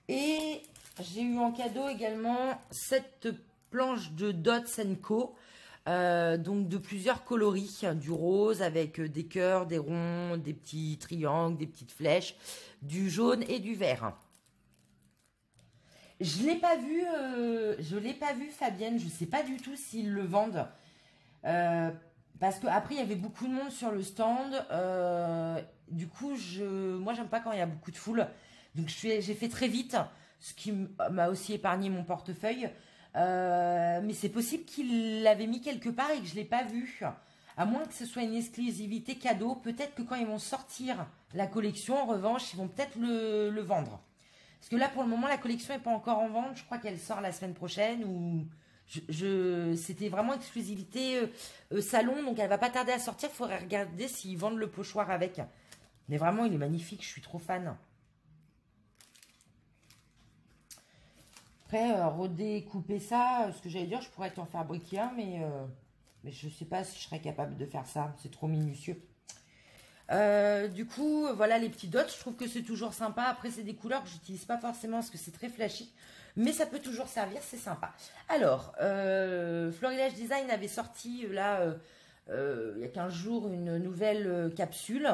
Et j'ai eu en cadeau également cette planche de Dots & Co. Donc de plusieurs coloris. Du rose avec des cœurs, des ronds, des petits triangles, des petites flèches. Du jaune et du vert. Je l'ai pas vu, Fabienne. Je ne sais pas du tout s'ils le vendent. Parce qu'après, il y avait beaucoup de monde sur le stand. Du coup, moi, j'aime pas quand il y a beaucoup de foule. Donc, j'ai fait très vite, ce qui m'a aussi épargné mon portefeuille. Mais c'est possible qu'il l'avait mis quelque part et que je ne l'ai pas vu. À moins que ce soit une exclusivité cadeau. Peut-être que quand ils vont sortir la collection, en revanche, ils vont peut-être le vendre. Parce que là, pour le moment, la collection n'est pas encore en vente. Je crois qu'elle sort la semaine prochaine. Ou c'était vraiment exclusivité salon. Donc, elle va pas tarder à sortir. Il faudrait regarder s'ils vendent le pochoir avec. Mais vraiment, il est magnifique. Je suis trop fan. Après, redécouper ça, ce que j'allais dire, je pourrais t'en fabriquer un. Mais je ne sais pas si je serais capable de faire ça. C'est trop minutieux. Du coup, voilà les petits dots. Je trouve que c'est toujours sympa. Après, c'est des couleurs que j'utilise pas forcément parce que c'est très flashy. Mais ça peut toujours servir, c'est sympa. Alors, Florilège Design avait sorti là, il y a 15 jours, une nouvelle capsule.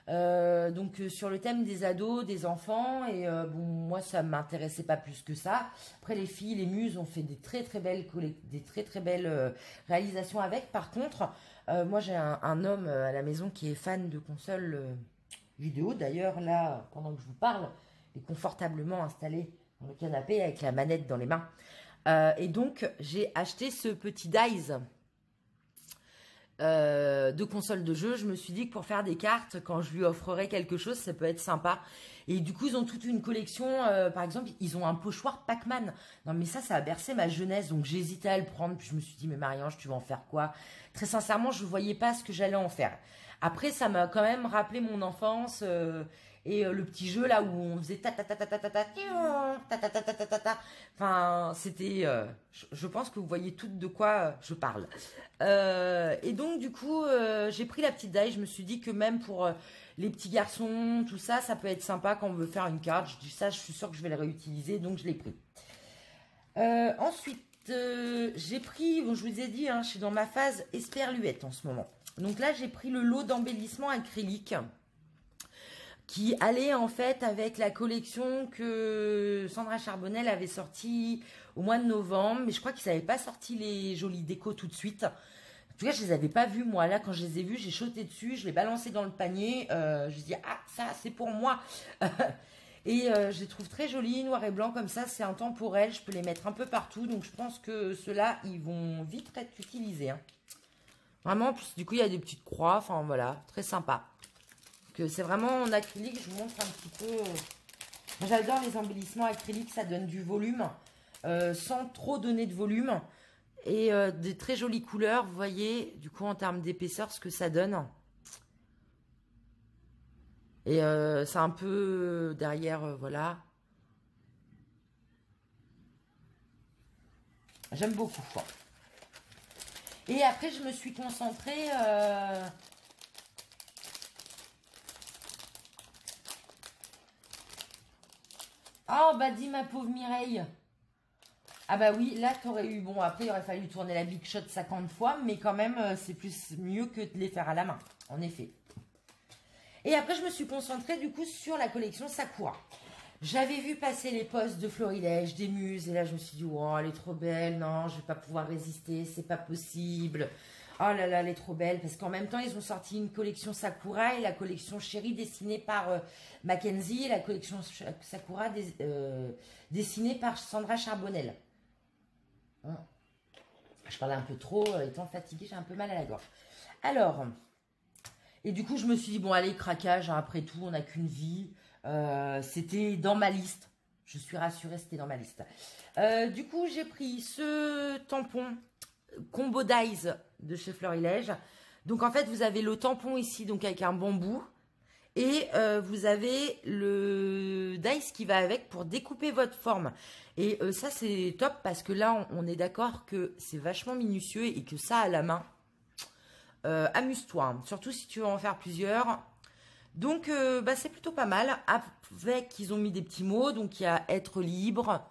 Donc sur le thème des ados, des enfants. Et bon, moi, ça ne m'intéressait pas plus que ça. Après, les filles, les muses ont fait des très très belles réalisations avec. Par contre, moi, j'ai un homme à la maison qui est fan de consoles vidéo. D'ailleurs, là, pendant que je vous parle, il est confortablement installé dans le canapé avec la manette dans les mains. Et donc, j'ai acheté ce petit dice de console de jeu. Je me suis dit que pour faire des cartes, quand je lui offrerai quelque chose, ça peut être sympa. Et du coup, ils ont toute une collection. Par exemple, ils ont un pochoir Pac-Man. Non, mais ça a bercé ma jeunesse. Donc, j'hésitais à le prendre. Puis, je me suis dit, mais Marie-Ange, tu vas en faire quoi? Très sincèrement, je ne voyais pas ce que j'allais en faire. Après, ça m'a quand même rappelé mon enfance et le petit jeu là où on faisait ta ta ta ta ta ta ta ta ta ta ta ta ta ta. Enfin, c'était. Je pense que vous voyez toutes de quoi je parle. Et donc, du coup, j'ai pris la petite die. Je me suis dit que même pour les petits garçons, tout ça, ça peut être sympa quand on veut faire une carte. Je dis ça, je suis sûre que je vais le réutiliser, donc je l'ai pris. Ensuite, j'ai pris, bon, je vous ai dit, je suis dans ma phase esperluette en ce moment. Donc là, j'ai pris le lot d'embellissement acrylique qui allait en fait avec la collection que Sandra Charbonnel avait sortie au mois de novembre. Mais je crois qu'ils n'avaient pas sorti les jolies décos tout de suite. En tout cas, je les avais pas vus, moi. Là, quand je les ai vus, j'ai sauté dessus, je l'ai balancé dans le panier. Je me suis dit, ah, ça, c'est pour moi. Et je les trouve très jolis, noir et blanc comme ça. C'est intemporel, je peux les mettre un peu partout. Donc, je pense que ceux-là, ils vont vite être utilisés. Vraiment, en plus, du coup, il y a des petites croix. Enfin, voilà, très sympa. C'est vraiment en acrylique. Je vous montre un petit peu. Moi, j'adore les embellissements acryliques. Ça donne du volume sans trop donner de volume. Et des très jolies couleurs, vous voyez, du coup, en termes d'épaisseur, ce que ça donne. Et c'est un peu derrière, voilà. J'aime beaucoup. Et après, je me suis concentrée... Oh, bah dis ma pauvre Mireille. Ah bah oui, là, t'aurais eu... Bon, après, il aurait fallu tourner la Big Shot 50 fois, mais quand même, c'est plus mieux que de les faire à la main, en effet. Et après, je me suis concentrée, du coup, sur la collection Sakura. J'avais vu passer les posts de Florilège, des muses, et là, je me suis dit, oh, elle est trop belle, non, je vais pas pouvoir résister, c'est pas possible. Oh là là, elle est trop belle, parce qu'en même temps, ils ont sorti une collection Sakura et la collection Chérie dessinée par Mackenzie et la collection Sakura dessinée par Sandra Charbonnel. Je parlais un peu trop, étant fatiguée, j'ai un peu mal à la gorge. Alors, et du coup, je me suis dit, bon, allez, craquage, hein, après tout, on n'a qu'une vie. C'était dans ma liste. Je suis rassurée, c'était dans ma liste. Du coup, j'ai pris ce tampon Combo Dies de chez Florilège. Donc, en fait, vous avez le tampon ici, donc avec un bambou. Et vous avez le dice qui va avec pour découper votre forme. Et ça, c'est top parce que là, on est d'accord que c'est vachement minutieux et que ça, à la main, amuse-toi. Hein. Surtout si tu veux en faire plusieurs. Donc, bah, c'est plutôt pas mal. Avec, ils ont mis des petits mots. Donc, il y a être libre,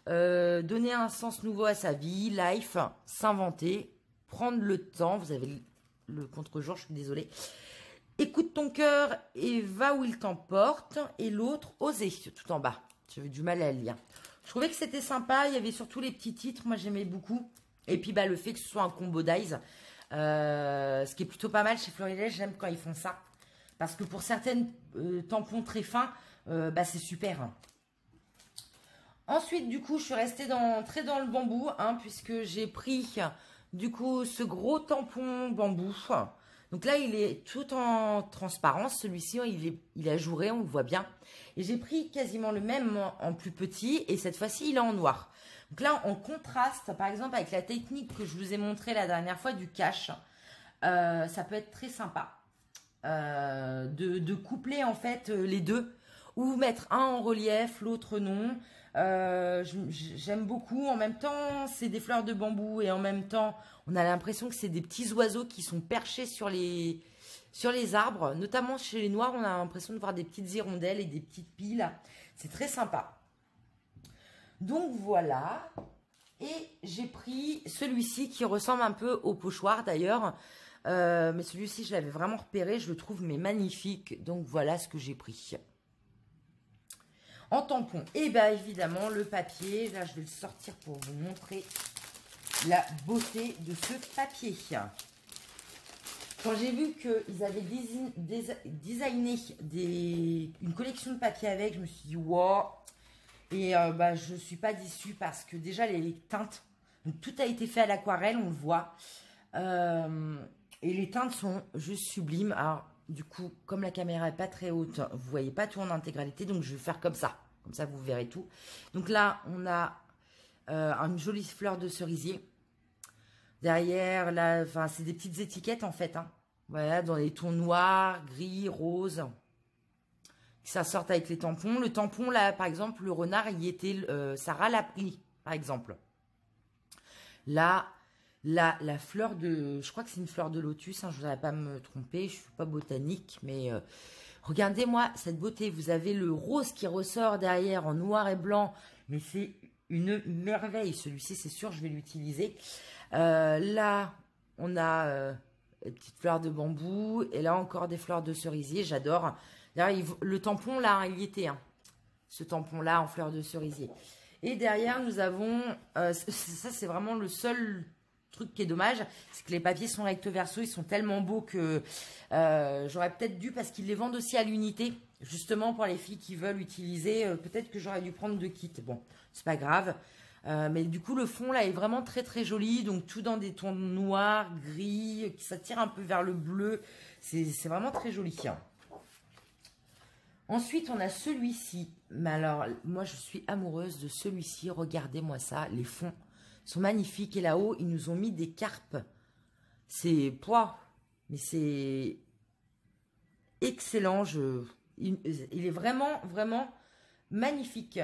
donner un sens nouveau à sa vie, life, s'inventer, prendre le temps. Vous avez le contre-jour, je suis désolée. Écoute ton cœur et va où il t'emporte. Et l'autre, oser, tout en bas. J'avais du mal à le lire. Je trouvais que c'était sympa. Il y avait surtout les petits titres. Moi, j'aimais beaucoup. Et puis, bah, le fait que ce soit un combo dies. Ce qui est plutôt pas mal chez Florilège. J'aime quand ils font ça. Parce que pour certaines tampons très fins, bah, c'est super. Ensuite, du coup, je suis restée très dans le bambou. Hein, puisque j'ai pris, du coup, ce gros tampon bambou. Donc là, il est tout en transparence. Celui-ci, il est ajouré, on le voit bien. Et j'ai pris quasiment le même en plus petit. Et cette fois-ci, il est en noir. Donc là, en contraste, par exemple, avec la technique que je vous ai montrée la dernière fois du cache, ça peut être très sympa de coupler en fait les deux. Ou mettre un en relief, l'autre non. J'aime beaucoup. En même temps, c'est des fleurs de bambou et en même temps, on a l'impression que c'est des petits oiseaux qui sont perchés sur les arbres. Notamment chez les noirs, on a l'impression de voir des petites hirondelles et des petites piles. C'est très sympa. Donc voilà. Et j'ai pris celui-ci qui ressemble un peu au pochoir d'ailleurs. Mais celui-ci, je l'avais vraiment repéré. Je le trouve mais magnifique. Donc voilà ce que j'ai pris. En tampon, et bien évidemment le papier, là je vais le sortir pour vous montrer la beauté de ce papier. Quand j'ai vu qu'ils avaient designé une collection de papier avec, je me suis dit wow. Et bah, je ne suis pas déçue parce que déjà les teintes, donc tout a été fait à l'aquarelle, on le voit. Et les teintes sont juste sublimes. Alors du coup, comme la caméra est pas très haute, vous voyez pas tout en intégralité, donc je vais faire comme ça. Comme ça, vous verrez tout. Donc là, on a une jolie fleur de cerisier. Derrière, là, enfin, c'est des petites étiquettes en fait. Hein. Voilà, dans les tons noirs, gris, rose. Ça sort avec les tampons. Le tampon, là, par exemple, le renard, il était Sarah l'a pris, par exemple. Là, la fleur de... Je crois que c'est une fleur de lotus. Hein, je ne voudrais pas me tromper. Je ne suis pas botanique, mais... Regardez-moi cette beauté, vous avez le rose qui ressort derrière en noir et blanc, mais c'est une merveille. Celui-ci, c'est sûr, je vais l'utiliser. Là, on a des petites fleurs de bambou et là encore des fleurs de cerisier, j'adore. Le tampon, là, il y était, hein, ce tampon-là en fleurs de cerisier. Et derrière, nous avons, ça c'est vraiment le seul truc qui est dommage, c'est que les papiers sont recto verso, ils sont tellement beaux que j'aurais peut-être dû, parce qu'ils les vendent aussi à l'unité, justement pour les filles qui veulent utiliser, peut-être que j'aurais dû prendre 2 kits. Bon, c'est pas grave. Mais du coup, le fond là est vraiment très très joli, donc tout dans des tons noirs, gris, qui s'attire un peu vers le bleu. C'est vraiment très joli. Hein. Ensuite, on a celui-ci. Mais alors, moi, je suis amoureuse de celui-ci. Regardez-moi ça, les fonds sont magnifiques. Et là-haut, ils nous ont mis des carpes. C'est poids, mais c'est excellent. Il est vraiment, vraiment magnifique.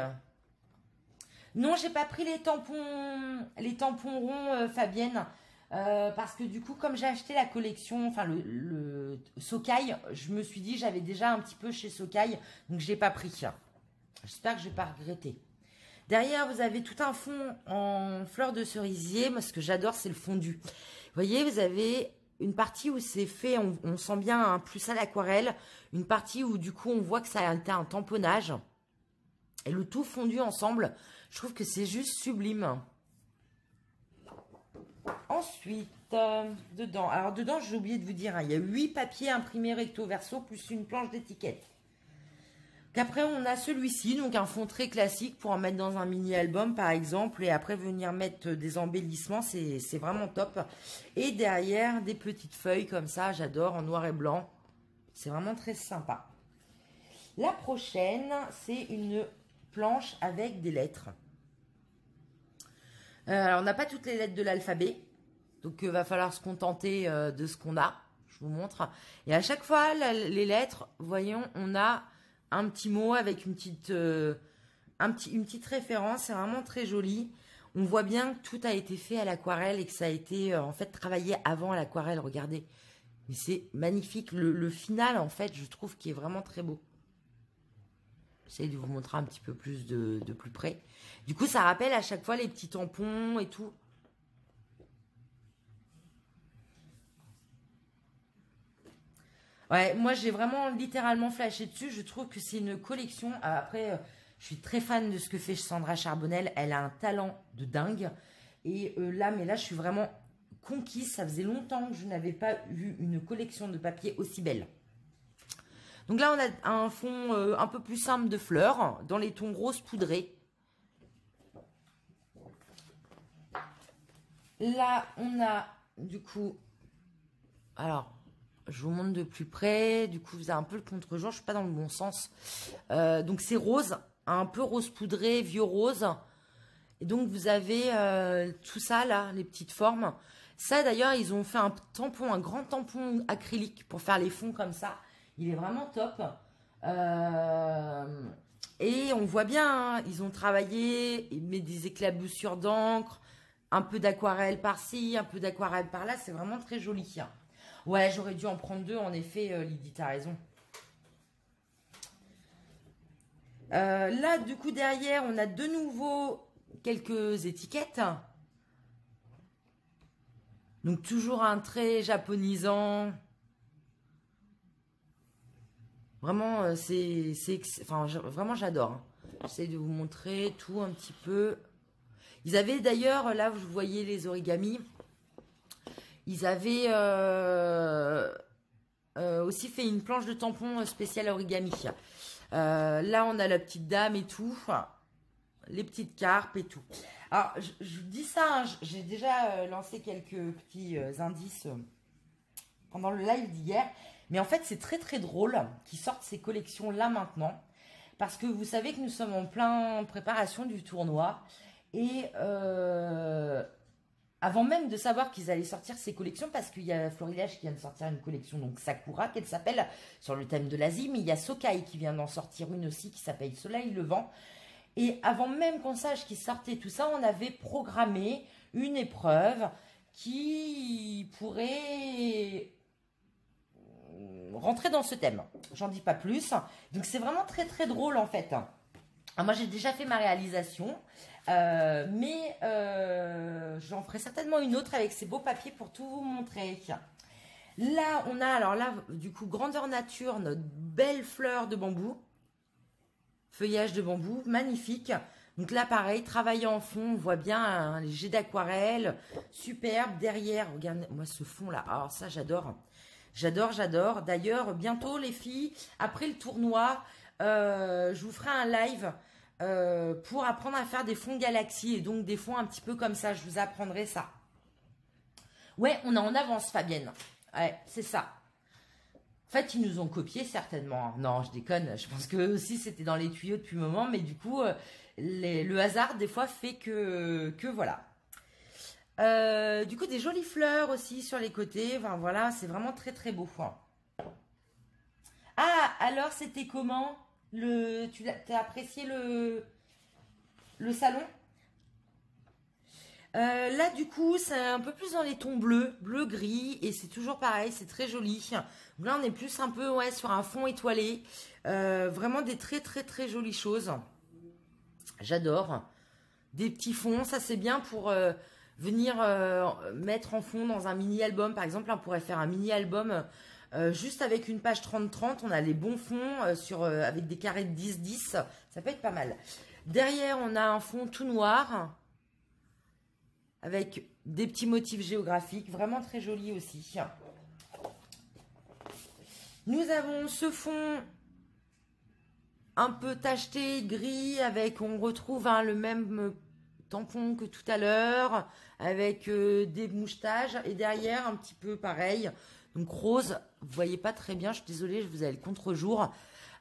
Non, j'ai pas pris les tampons ronds, Fabienne, parce que du coup, comme j'ai acheté la collection, enfin le Socai, je me suis dit, j'avais déjà un petit peu chez Socai, donc je l'ai pas pris. J'espère que je vais pas regretter. Derrière, vous avez tout un fond en fleurs de cerisier. Moi, ce que j'adore, c'est le fondu. Vous voyez, vous avez une partie où c'est fait, on sent bien un plus à l'aquarelle, une partie où du coup, on voit que ça a été un tamponnage, et le tout fondu ensemble. Je trouve que c'est juste sublime. Ensuite, dedans. Alors, dedans, j'ai oublié de vous dire, hein, il y a 8 papiers imprimés recto verso plus une planche d'étiquette. Après, on a celui-ci, donc un fond très classique pour en mettre dans un mini-album, par exemple. Et après, venir mettre des embellissements, c'est vraiment top. Et derrière, des petites feuilles comme ça, j'adore, en noir et blanc. C'est vraiment très sympa. La prochaine, c'est une planche avec des lettres. Alors, on n'a pas toutes les lettres de l'alphabet. Donc, il va falloir se contenter de ce qu'on a. Je vous montre. Et à chaque fois, les lettres, voyons, on a un petit mot avec une petite référence. C'est vraiment très joli. On voit bien que tout a été fait à l'aquarelle et que ça a été en fait travaillé avant à l'aquarelle. Regardez. Mais c'est magnifique. Le final, en fait, je trouve qu'il est vraiment très beau. J'essaie de vous montrer un petit peu plus de plus près. Du coup, ça rappelle à chaque fois les petits tampons et tout. Ouais, moi j'ai vraiment littéralement flashé dessus. Je trouve que c'est une collection. Après, je suis très fan de ce que fait Sandra Charbonnel. Elle a un talent de dingue. Et là, je suis vraiment conquise. Ça faisait longtemps que je n'avais pas vu une collection de papier aussi belle. Donc là, on a un fond un peu plus simple de fleurs dans les tons rose poudrés. Là, on a du coup... Alors, je vous montre de plus près. Du coup, vous avez un peu le contre-jour. Je ne suis pas dans le bon sens. Donc, c'est rose. Un peu rose poudré, vieux rose. Et donc, vous avez tout ça, là, les petites formes. Ça, d'ailleurs, ils ont fait un tampon, un grand tampon acrylique pour faire les fonds comme ça. Il est vraiment top. Et on voit bien, hein, ils ont travaillé, ils mettent des éclaboussures d'encre, un peu d'aquarelle par-ci, un peu d'aquarelle par-là. C'est vraiment très joli. Hein. Ouais, j'aurais dû en prendre deux, en effet, Lydie, t'as raison. Là, du coup, derrière, on a de nouveau quelques étiquettes. Donc, toujours un trait japonisant. Vraiment, vraiment, j'adore. Hein. J'essaie de vous montrer tout un petit peu. Ils avaient d'ailleurs, là, vous voyez les origamis. Ils avaient aussi fait une planche de tampon spéciale origami. Là, on a la petite dame et tout. Les petites carpes et tout. Alors, je vous dis ça, hein, j'ai déjà lancé quelques petits indices pendant le live d'hier. Mais en fait, c'est très très drôle qu'ils sortent ces collections-là maintenant. Parce que vous savez que nous sommes en plein préparation du tournoi. Et avant même de savoir qu'ils allaient sortir ces collections, parce qu'il y a Florilège qui vient de sortir une collection, donc Sakura, qu'elle s'appelle sur le thème de l'Asie. Mais il y a Socai qui vient d'en sortir une aussi qui s'appelle Soleil Levant. Et avant même qu'on sache qu'ils sortaient tout ça, on avait programmé une épreuve qui pourrait rentrer dans ce thème. J'en dis pas plus. Donc c'est vraiment très très drôle en fait. Alors, moi j'ai déjà fait ma réalisation, mais j'en ferai certainement une autre avec ces beaux papiers pour tout vous montrer. Là on a, alors là du coup grandeur nature, notre belle fleur de bambou, feuillage de bambou, magnifique. Donc là pareil, travaillé en fond, on voit bien un léger d'aquarelle, superbe. Derrière, regardez moi ce fond là, alors ça j'adore. J'adore, j'adore. D'ailleurs, bientôt les filles, après le tournoi, je vous ferai un live pour apprendre à faire des fonds galaxies et donc des fonds un petit peu comme ça. Je vous apprendrai ça. Ouais, on est en avance, Fabienne. Ouais, c'est ça. En fait, ils nous ont copié certainement. Non, je déconne. Je pense que aussi c'était dans les tuyaux depuis un moment, mais du coup, le hasard des fois fait que voilà. Du coup, des jolies fleurs aussi sur les côtés. Enfin, voilà, c'est vraiment très très beau. Ah, alors c'était comment t'as apprécié le salon? Là, du coup, c'est un peu plus dans les tons bleus, bleu-gris, et c'est toujours pareil, c'est très joli. Donc là, on est plus un peu ouais, sur un fond étoilé. Vraiment des très très très jolies choses. J'adore. Des petits fonds, ça c'est bien pour venir mettre en fond dans un mini-album. Par exemple, là, on pourrait faire un mini-album juste avec une page 30-30. On a les bons fonds avec des carrés de 10-10. Ça peut être pas mal. Derrière, on a un fond tout noir avec des petits motifs géographiques, vraiment très joli aussi. Nous avons ce fond un peu tacheté, gris, avec, on retrouve le même tampon que tout à l'heure, avec des mouchetages, et derrière un petit peu pareil, donc rose, vous voyez pas très bien, je suis désolée, je vous ai le contre-jour.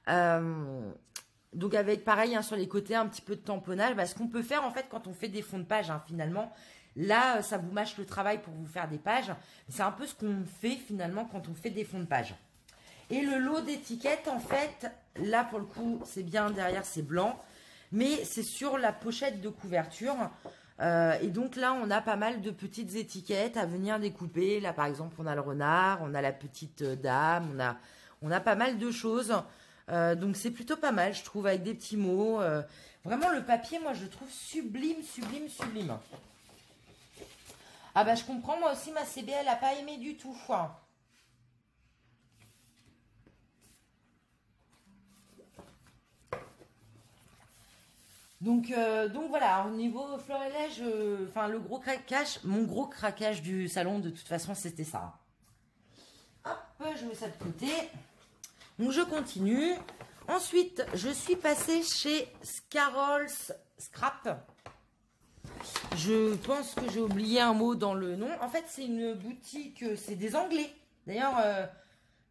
Donc avec pareil sur les côtés un petit peu de tamponnage, ce qu'on peut faire en fait quand on fait des fonds de page finalement. Là, ça vous mâche le travail pour vous faire des pages. C'est un peu ce qu'on fait finalement quand on fait des fonds de page. Et le lot d'étiquettes, en fait, là pour le coup, c'est bien derrière, c'est blanc. Mais c'est sur la pochette de couverture. Et donc là, on a pas mal de petites étiquettes à venir découper. Là, par exemple, on a le renard, on a la petite dame, on a pas mal de choses. Donc c'est plutôt pas mal, je trouve, avec des petits mots. Vraiment, le papier, moi, je le trouve sublime, sublime, sublime. Ah bah je comprends, moi aussi ma CB elle a pas aimé du tout. Donc voilà, au niveau florilège, enfin le gros craquage, mon gros craquage du salon de toute façon c'était ça. Hop, je mets ça de côté. Donc je continue. Ensuite, je suis passée chez Scarol's Scrap. Je pense que j'ai oublié un mot dans le nom. En fait, c'est une boutique, c'est des Anglais. D'ailleurs,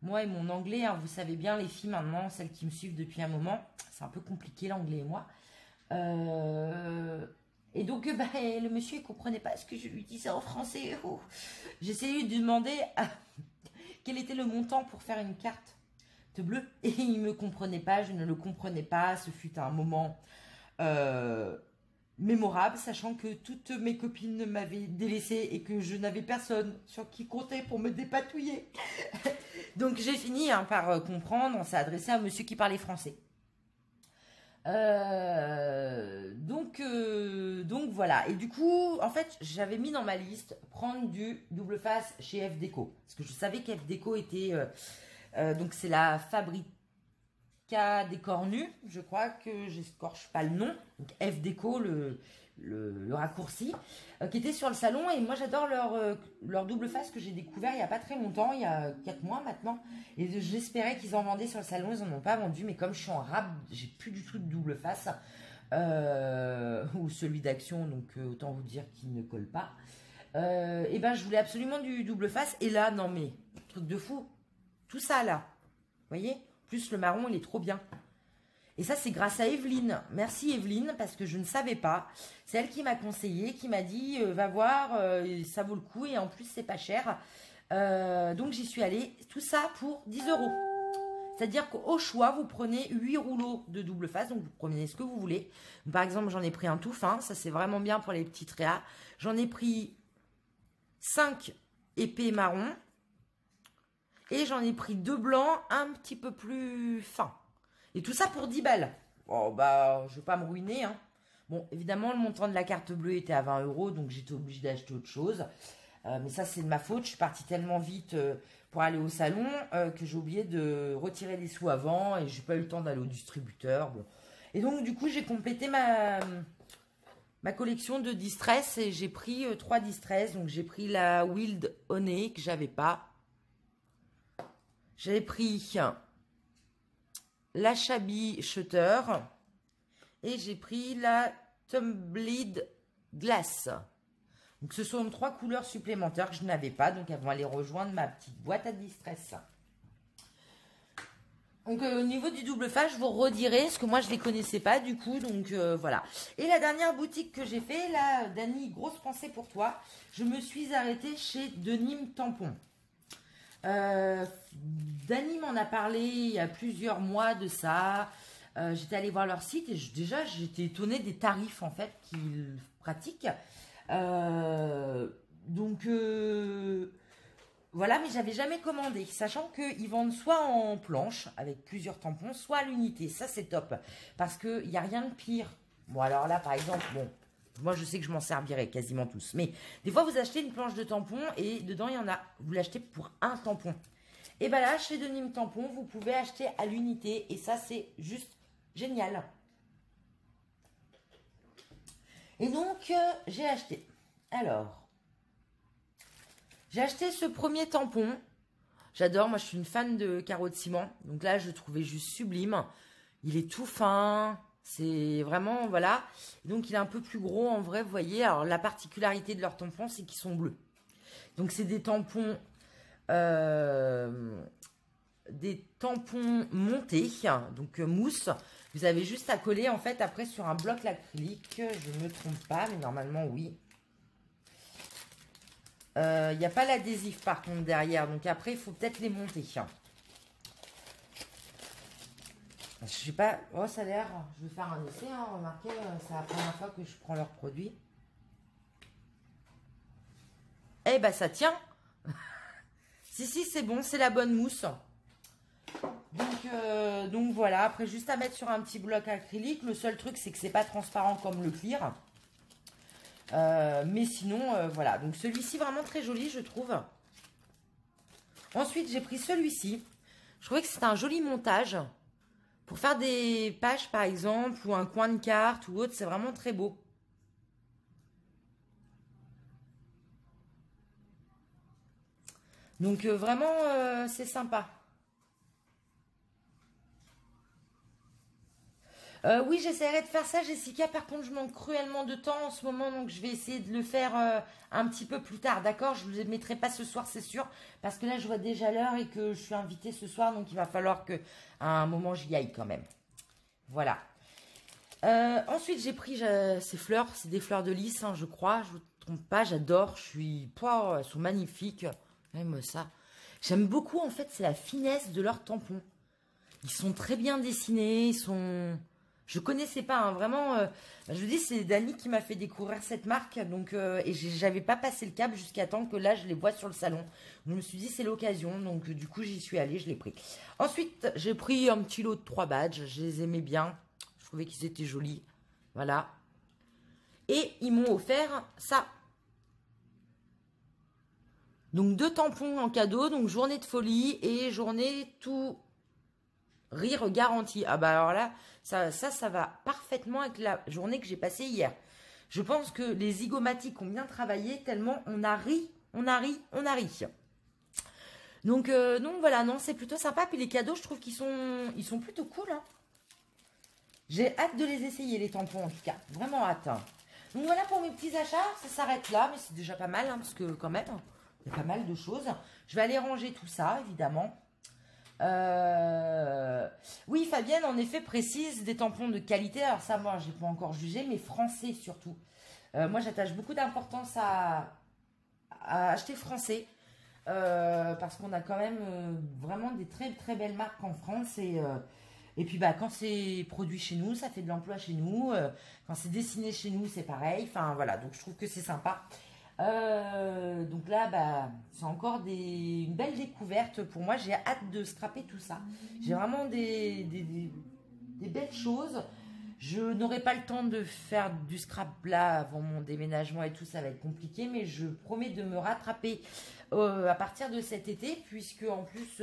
moi et mon anglais, vous savez bien, les filles maintenant, celles qui me suivent depuis un moment, c'est un peu compliqué l'anglais et moi. Et donc, le monsieur, il comprenait pas ce que je lui disais en français. Oh. J'essayais de lui demander quel était le montant pour faire une carte de bleu. Et il me comprenait pas, je ne le comprenais pas. Ce fut un moment mémorable, sachant que toutes mes copines m'avaient délaissée et que je n'avais personne sur qui compter pour me dépatouiller. Donc j'ai fini par comprendre, on s'est adressé à un monsieur qui parlait français. Donc voilà. Et du coup, en fait, j'avais mis dans ma liste prendre du double face chez F Déco. Parce que je savais qu'F Déco était... donc c'est la Fabrica des Cornus, je crois que j'escorche pas le nom. Donc F Déco, le raccourci, qui était sur le salon. Et moi j'adore leur double face que j'ai découvert il n'y a pas très longtemps, il y a 4 mois maintenant. Et j'espérais qu'ils en vendaient sur le salon, ils en ont pas vendu. Mais comme je suis en rab, j'ai plus du tout de double face. Ou celui d'Action, donc autant vous dire qu'il ne colle pas. Et ben je voulais absolument du double face. Et là, non mais, truc de fou. Tout ça là, vous voyez? Plus le marron, il est trop bien. Et ça, c'est grâce à Evelyne. Merci Evelyne, parce que je ne savais pas. C'est elle qui m'a conseillé, qui m'a dit, va voir, ça vaut le coup, et en plus, c'est pas cher. Donc, j'y suis allée. Tout ça pour 10 €. C'est-à-dire qu'au choix, vous prenez 8 rouleaux de double face, donc vous prenez ce que vous voulez. Par exemple, j'en ai pris un tout fin, ça c'est vraiment bien pour les petites réas. J'en ai pris 5 épais marron. Et j'en ai pris 2 blancs un petit peu plus fins. Et tout ça pour 10 balles. Bon, bah, je vais pas me ruiner. Bon, évidemment, le montant de la carte bleue était à 20 €, donc j'étais obligée d'acheter autre chose. Mais ça, c'est de ma faute. Je suis partie tellement vite pour aller au salon que j'ai oublié de retirer les sous avant et j'ai pas eu le temps d'aller au distributeur. Bon. Et donc, du coup, j'ai complété ma collection de distress et j'ai pris 3 distress. Donc, j'ai pris la Wild Honey que j'avais pas. J'avais pris la Shabby Shutter et j'ai pris la Tumbleed Glass. Donc ce sont 3 couleurs supplémentaires que je n'avais pas, donc elles vont aller rejoindre ma petite boîte à distress. Donc au niveau du double face, je vous redirai, parce que moi je les connaissais pas du coup, donc voilà. Et la dernière boutique que j'ai fait, là, Dani, grosse pensée pour toi, je me suis arrêtée chez Denim Tampon. Euh, Dani m'en a parlé il y a plusieurs mois de ça. J'étais allée voir leur site et déjà j'étais étonnée des tarifs en fait qu'ils pratiquent. Euh, donc voilà, mais j'avais jamais commandé, sachant qu'ils vendent soit en planche avec plusieurs tampons, soit à l'unité. Ça c'est top, parce qu'il n'y a rien de pire. Bon alors là par exemple, bon, moi je sais que je m'en servirai quasiment tous, mais des fois vous achetez une planche de tampons et dedans il y en a, vous l'achetez pour un tampon. Et bien là, chez Denim Tampon, vous pouvez acheter à l'unité et ça c'est juste génial. Et donc j'ai acheté. Alors, j'ai acheté ce premier tampon. J'adore, moi je suis une fan de carreaux de ciment. Donc là, je le trouvais juste sublime. Il est tout fin. C'est vraiment, voilà. Donc il est un peu plus gros en vrai, vous voyez. Alors la particularité de leurs tampons, c'est qu'ils sont bleus. Donc c'est euh, des tampons montés, donc mousse. Vous avez juste à coller en fait après sur un bloc acrylique. Je ne me trompe pas, mais normalement oui. Il n'y a pas l'adhésif par contre derrière, donc après il faut peut-être les monter. Je sais pas, oh ça a l'air, je vais faire un essai, hein. Remarquez, c'est la première fois que je prends leurs produits. Eh ben ça tient. Si c'est bon, c'est la bonne mousse. Donc voilà, après juste à mettre sur un petit bloc acrylique. Le seul truc c'est que c'est pas transparent comme le clear. Mais sinon, voilà. Donc celui-ci vraiment très joli, je trouve. Ensuite, j'ai pris celui-ci. Je trouvais que c'était un joli montage. Pour faire des pages, par exemple, ou un coin de carte ou autre, c'est vraiment très beau. Donc vraiment, c'est sympa. Oui, j'essaierai de faire ça, Jessica. Par contre, je manque cruellement de temps en ce moment, donc je vais essayer de le faire un petit peu plus tard, d'accord? Je ne le mettrai pas ce soir, c'est sûr, parce que là, je vois déjà l'heure et que je suis invitée ce soir, donc il va falloir que à un moment j'y aille quand même. Voilà. Ensuite, j'ai pris ces fleurs, c'est des fleurs de lys, hein, je crois, je ne me trompe pas, j'adore, pouah, elles sont magnifiques, même ça. J'aime beaucoup, en fait, c'est la finesse de leurs tampons. Ils sont très bien dessinés, ils sont... Je connaissais pas, hein, vraiment. Je vous dis, c'est Dani qui m'a fait découvrir cette marque, donc et j'avais pas passé le cap jusqu'à temps que là je les vois sur le salon. Je me suis dit c'est l'occasion, donc du coup j'y suis allée, je l'ai pris. Ensuite, j'ai pris un petit lot de 3 badges, je les aimais bien, je trouvais qu'ils étaient jolis, voilà. Et ils m'ont offert ça. Donc 2 tampons en cadeau, donc journée de folie et journée tout rire garanti. Ah bah alors là, ça va parfaitement avec la journée que j'ai passée hier. Je pense que les zygomatiques ont bien travaillé tellement on a ri, on a ri, on a ri. Donc voilà, non, c'est plutôt sympa. Puis les cadeaux, je trouve ils sont plutôt cool, hein. J'ai hâte de les essayer, les tampons en tout cas. Vraiment hâte, hein. Donc voilà pour mes petits achats. Ça s'arrête là, mais c'est déjà pas mal, hein, parce que quand même, il y a pas mal de choses. Je vais aller ranger tout ça, évidemment. Oui, Fabienne, en effet, précise des tampons de qualité. Alors ça, moi, j'ai pas encore jugé, mais français surtout. Moi, j'attache beaucoup d'importance à acheter français. Parce qu'on a quand même vraiment des très très belles marques en France. Et puis, bah, quand c'est produit chez nous, ça fait de l'emploi chez nous. Quand c'est dessiné chez nous, c'est pareil. Enfin, voilà, donc je trouve que c'est sympa. Donc là, bah, c'est encore une belle découverte pour moi. J'ai hâte de scraper tout ça. J'ai vraiment des belles choses. Je n'aurai pas le temps de faire du scrap là avant mon déménagement et tout, ça va être compliqué, mais je promets de me rattraper à partir de cet été, puisque en plus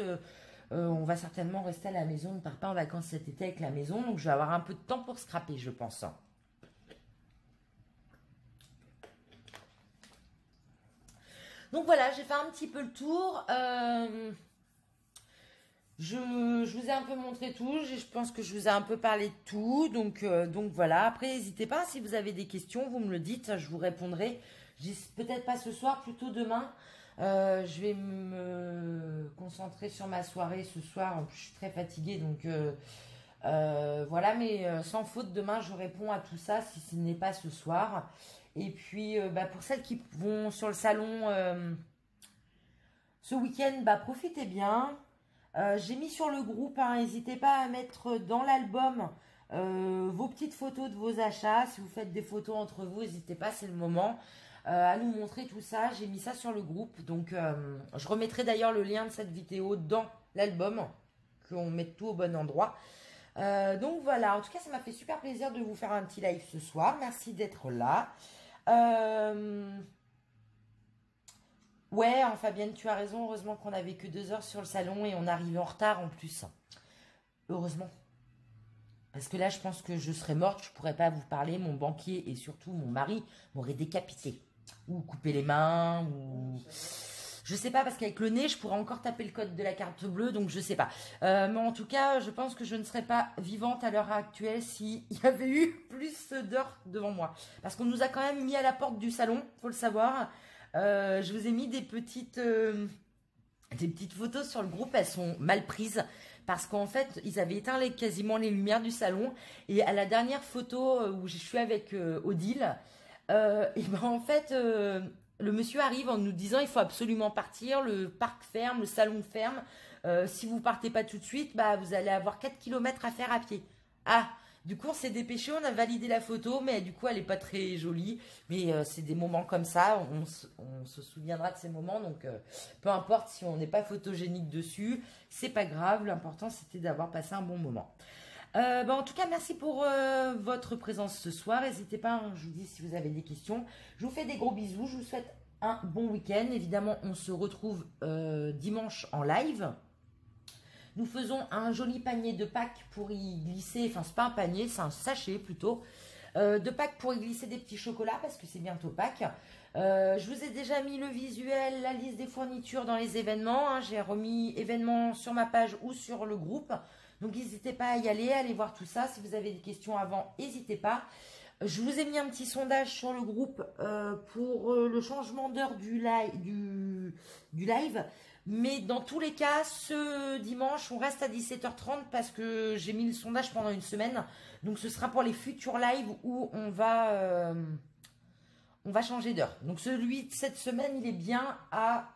on va certainement rester à la maison, on ne part pas en vacances cet été avec la maison, donc je vais avoir un peu de temps pour scraper, je pense. Donc voilà, j'ai fait un petit peu le tour. Je vous ai un peu montré tout. Je pense que je vous ai un peu parlé de tout. Donc voilà. Après, n'hésitez pas. Si vous avez des questions, vous me le dites. Je vous répondrai. Peut-être pas ce soir, plutôt demain. Je vais me concentrer sur ma soirée ce soir. En plus, je suis très fatiguée, donc voilà. Mais sans faute, demain, je réponds à tout ça si ce n'est pas ce soir. Et puis, bah, pour celles qui vont sur le salon ce week-end, bah, profitez bien. J'ai mis sur le groupe, hein, n'hésitez pas à mettre dans l'album vos petites photos de vos achats. Si vous faites des photos entre vous, n'hésitez pas, c'est le moment à nous montrer tout ça. J'ai mis ça sur le groupe, donc je remettrai d'ailleurs le lien de cette vidéo dans l'album, qu'on mette tout au bon endroit. Donc voilà, en tout cas, ça m'a fait super plaisir de vous faire un petit live ce soir. Merci d'être là. Ouais, hein, Fabienne, tu as raison. Heureusement qu'on n'avait que 2 heures sur le salon et on arrive en retard en plus. Heureusement. Parce que là, je pense que je serais morte, je ne pourrais pas vous parler. Mon banquier et surtout mon mari m'auraient décapité. Ou coupé les mains, ou... Je sais pas, parce qu'avec le nez, je pourrais encore taper le code de la carte bleue, donc je sais pas. Mais en tout cas, je pense que je ne serais pas vivante à l'heure actuelle s'il y avait eu plus d'heures devant moi. Parce qu'on nous a quand même mis à la porte du salon, faut le savoir. Je vous ai mis des petites photos sur le groupe, elles sont mal prises. Parce qu'en fait, ils avaient éteint quasiment les lumières du salon. Et à la dernière photo où je suis avec Odile, et ben en fait, le monsieur arrive en nous disant il faut absolument partir, le parc ferme, le salon ferme. Si vous partez pas tout de suite, bah, vous allez avoir 4 kilomètres à faire à pied. Ah, du coup, on s'est dépêché, on a validé la photo, mais du coup, elle n'est pas très jolie. Mais c'est des moments comme ça, on se souviendra de ces moments. Donc, peu importe si on n'est pas photogénique dessus, c'est pas grave. L'important, c'était d'avoir passé un bon moment. Bah, en tout cas, merci pour votre présence ce soir. N'hésitez pas, hein, je vous dis si vous avez des questions. Je vous fais des gros bisous. Je vous souhaite un bon week-end. Évidemment, on se retrouve dimanche en live. Nous faisons un joli panier de Pâques pour y glisser, enfin c'est pas un panier, c'est un sachet plutôt, de Pâques pour y glisser des petits chocolats parce que c'est bientôt Pâques. Je vous ai déjà mis le visuel, la liste des fournitures dans les événements. Hein. J'ai remis événements sur ma page ou sur le groupe. Donc n'hésitez pas à y aller, allez voir tout ça. Si vous avez des questions avant, n'hésitez pas. Je vous ai mis un petit sondage sur le groupe pour le changement d'heure du live. Mais dans tous les cas, ce dimanche, on reste à 17h30 parce que j'ai mis le sondage pendant une semaine. Donc ce sera pour les futurs lives où on va changer d'heure. Donc celui de cette semaine, il est bien à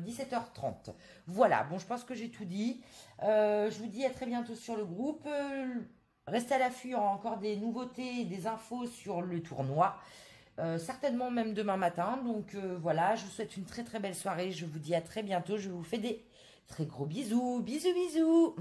17h30. Voilà, bon, je pense que j'ai tout dit. Je vous dis à très bientôt sur le groupe. Restez à l'affût, il y aura encore des nouveautés, des infos sur le tournoi. Certainement même demain matin. Donc voilà, je vous souhaite une très très belle soirée. Je vous dis à très bientôt. Je vous fais des très gros bisous. Bisous, bisous.